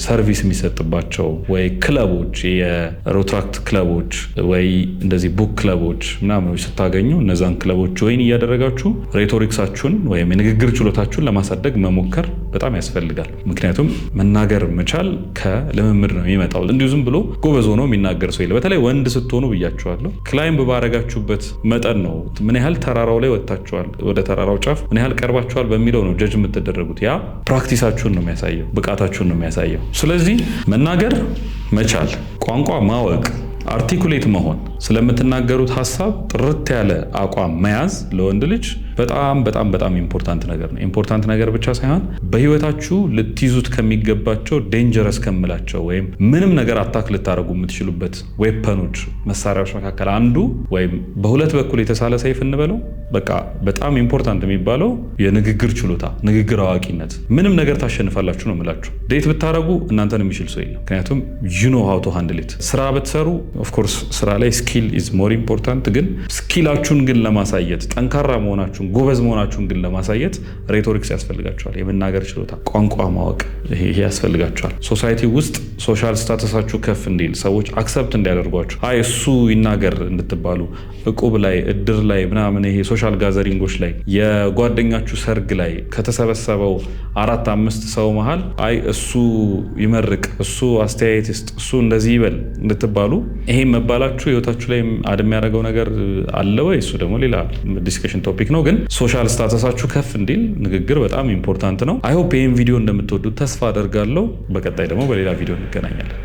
ሰርቪስ የሚሰጥባቸው ወይ ክለቦች፣ የሮትራክት ክለቦች ወይ እንደዚህ ቡክ ክለቦች ምናምኖች ስታገኙ እነዛን ክለቦች ወይን እያደረጋችሁ ሬቶሪክሳችሁን ወይም የንግግር ችሎታችሁን ለማሳደግ መሞከር በጣም ያስፈልጋል። ምክንያቱም መናገር መቻል ከልምምድ ነው የሚመጣው። እንዲሁ ዝም ብሎ ጎበዝ ሆኖ የሚናገር ሰው የለ። በተለይ ወንድ ስትሆኑ ብያችኋለሁ፣ ክላይምብ ባረጋችሁበት መጠን ነው ምን ያህል ተራራው ላይ ወጥታችኋል፣ ወደ ተራራው ጫፍ ምን ያህል ቀርባችኋል በሚለው ነው ጀጅ የምትደረጉት። ያ ፕራክቲሳችሁን ነው የሚያሳየው፣ ብቃታችሁን ነው የሚያሳየው። ስለዚህ መናገር መቻል፣ ቋንቋ ማወቅ፣ አርቲኩሌት መሆን፣ ስለምትናገሩት ሀሳብ ጥርት ያለ አቋም መያዝ ለወንድ ልጅ በጣም በጣም በጣም ኢምፖርታንት ነገር ነው። ኢምፖርታንት ነገር ብቻ ሳይሆን በህይወታችሁ ልትይዙት ከሚገባቸው ዴንጀረስ ከምላቸው ወይም ምንም ነገር አታክ ልታደርጉ የምትችሉበት ዌፐኖች መሳሪያዎች መካከል አንዱ ወይም በሁለት በኩል የተሳለ ሰይፍ እንበለው በቃ በጣም ኢምፖርታንት የሚባለው የንግግር ችሎታ፣ ንግግር አዋቂነት። ምንም ነገር ታሸንፋላችሁ ነው የምላችሁ። ዴት ብታረጉ እናንተን የሚችል ሰው የለም። ምክንያቱም you know how to handle it። ስራ ብትሰሩ ኦፍኮርስ ስራ ላይ ስኪል ኢዝ ሞር ኢምፖርታንት፣ ግን ስኪላችሁን ግን ለማሳየት ጠንካራ መሆናችሁን ጎበዝ መሆናችሁን ግን ለማሳየት ሬቶሪክስ ያስፈልጋችኋል። የመናገር ችሎታ፣ ቋንቋ ማወቅ ይሄ ያስፈልጋችኋል። ሶሳይቲ ውስጥ ሶሻል ስታተሳችሁ ከፍ እንዲል ሰዎች አክሰፕት እንዲያደርጓችሁ አይ እሱ ይናገር እንድትባሉ እቁብ ላይ እድር ላይ ምናምን ይሄ ሶሻል ጋዘሪንጎች ላይ የጓደኛችሁ ሰርግ ላይ ከተሰበሰበው 4-5 ሰው መሃል አይ እሱ ይመርቅ፣ እሱ አስተያየት ይስጥ፣ እሱ እንደዚህ ይበል እንድትባሉ ይሄ መባላችሁ ህይወታችሁ ላይ አድም ያደረገው ነገር አለ ወይ? እሱ ደግሞ ሌላ ዲስከሽን ቶፒክ ነው። ግን ሶሻል ስታተሳችሁ ከፍ እንዲል ንግግር በጣም ኢምፖርታንት ነው። አይ ሆፕ ይህን ቪዲዮ እንደምትወዱት ተስፋ አደርጋለሁ። በቀጣይ ደግሞ በሌላ ቪዲዮ እንገናኛለን።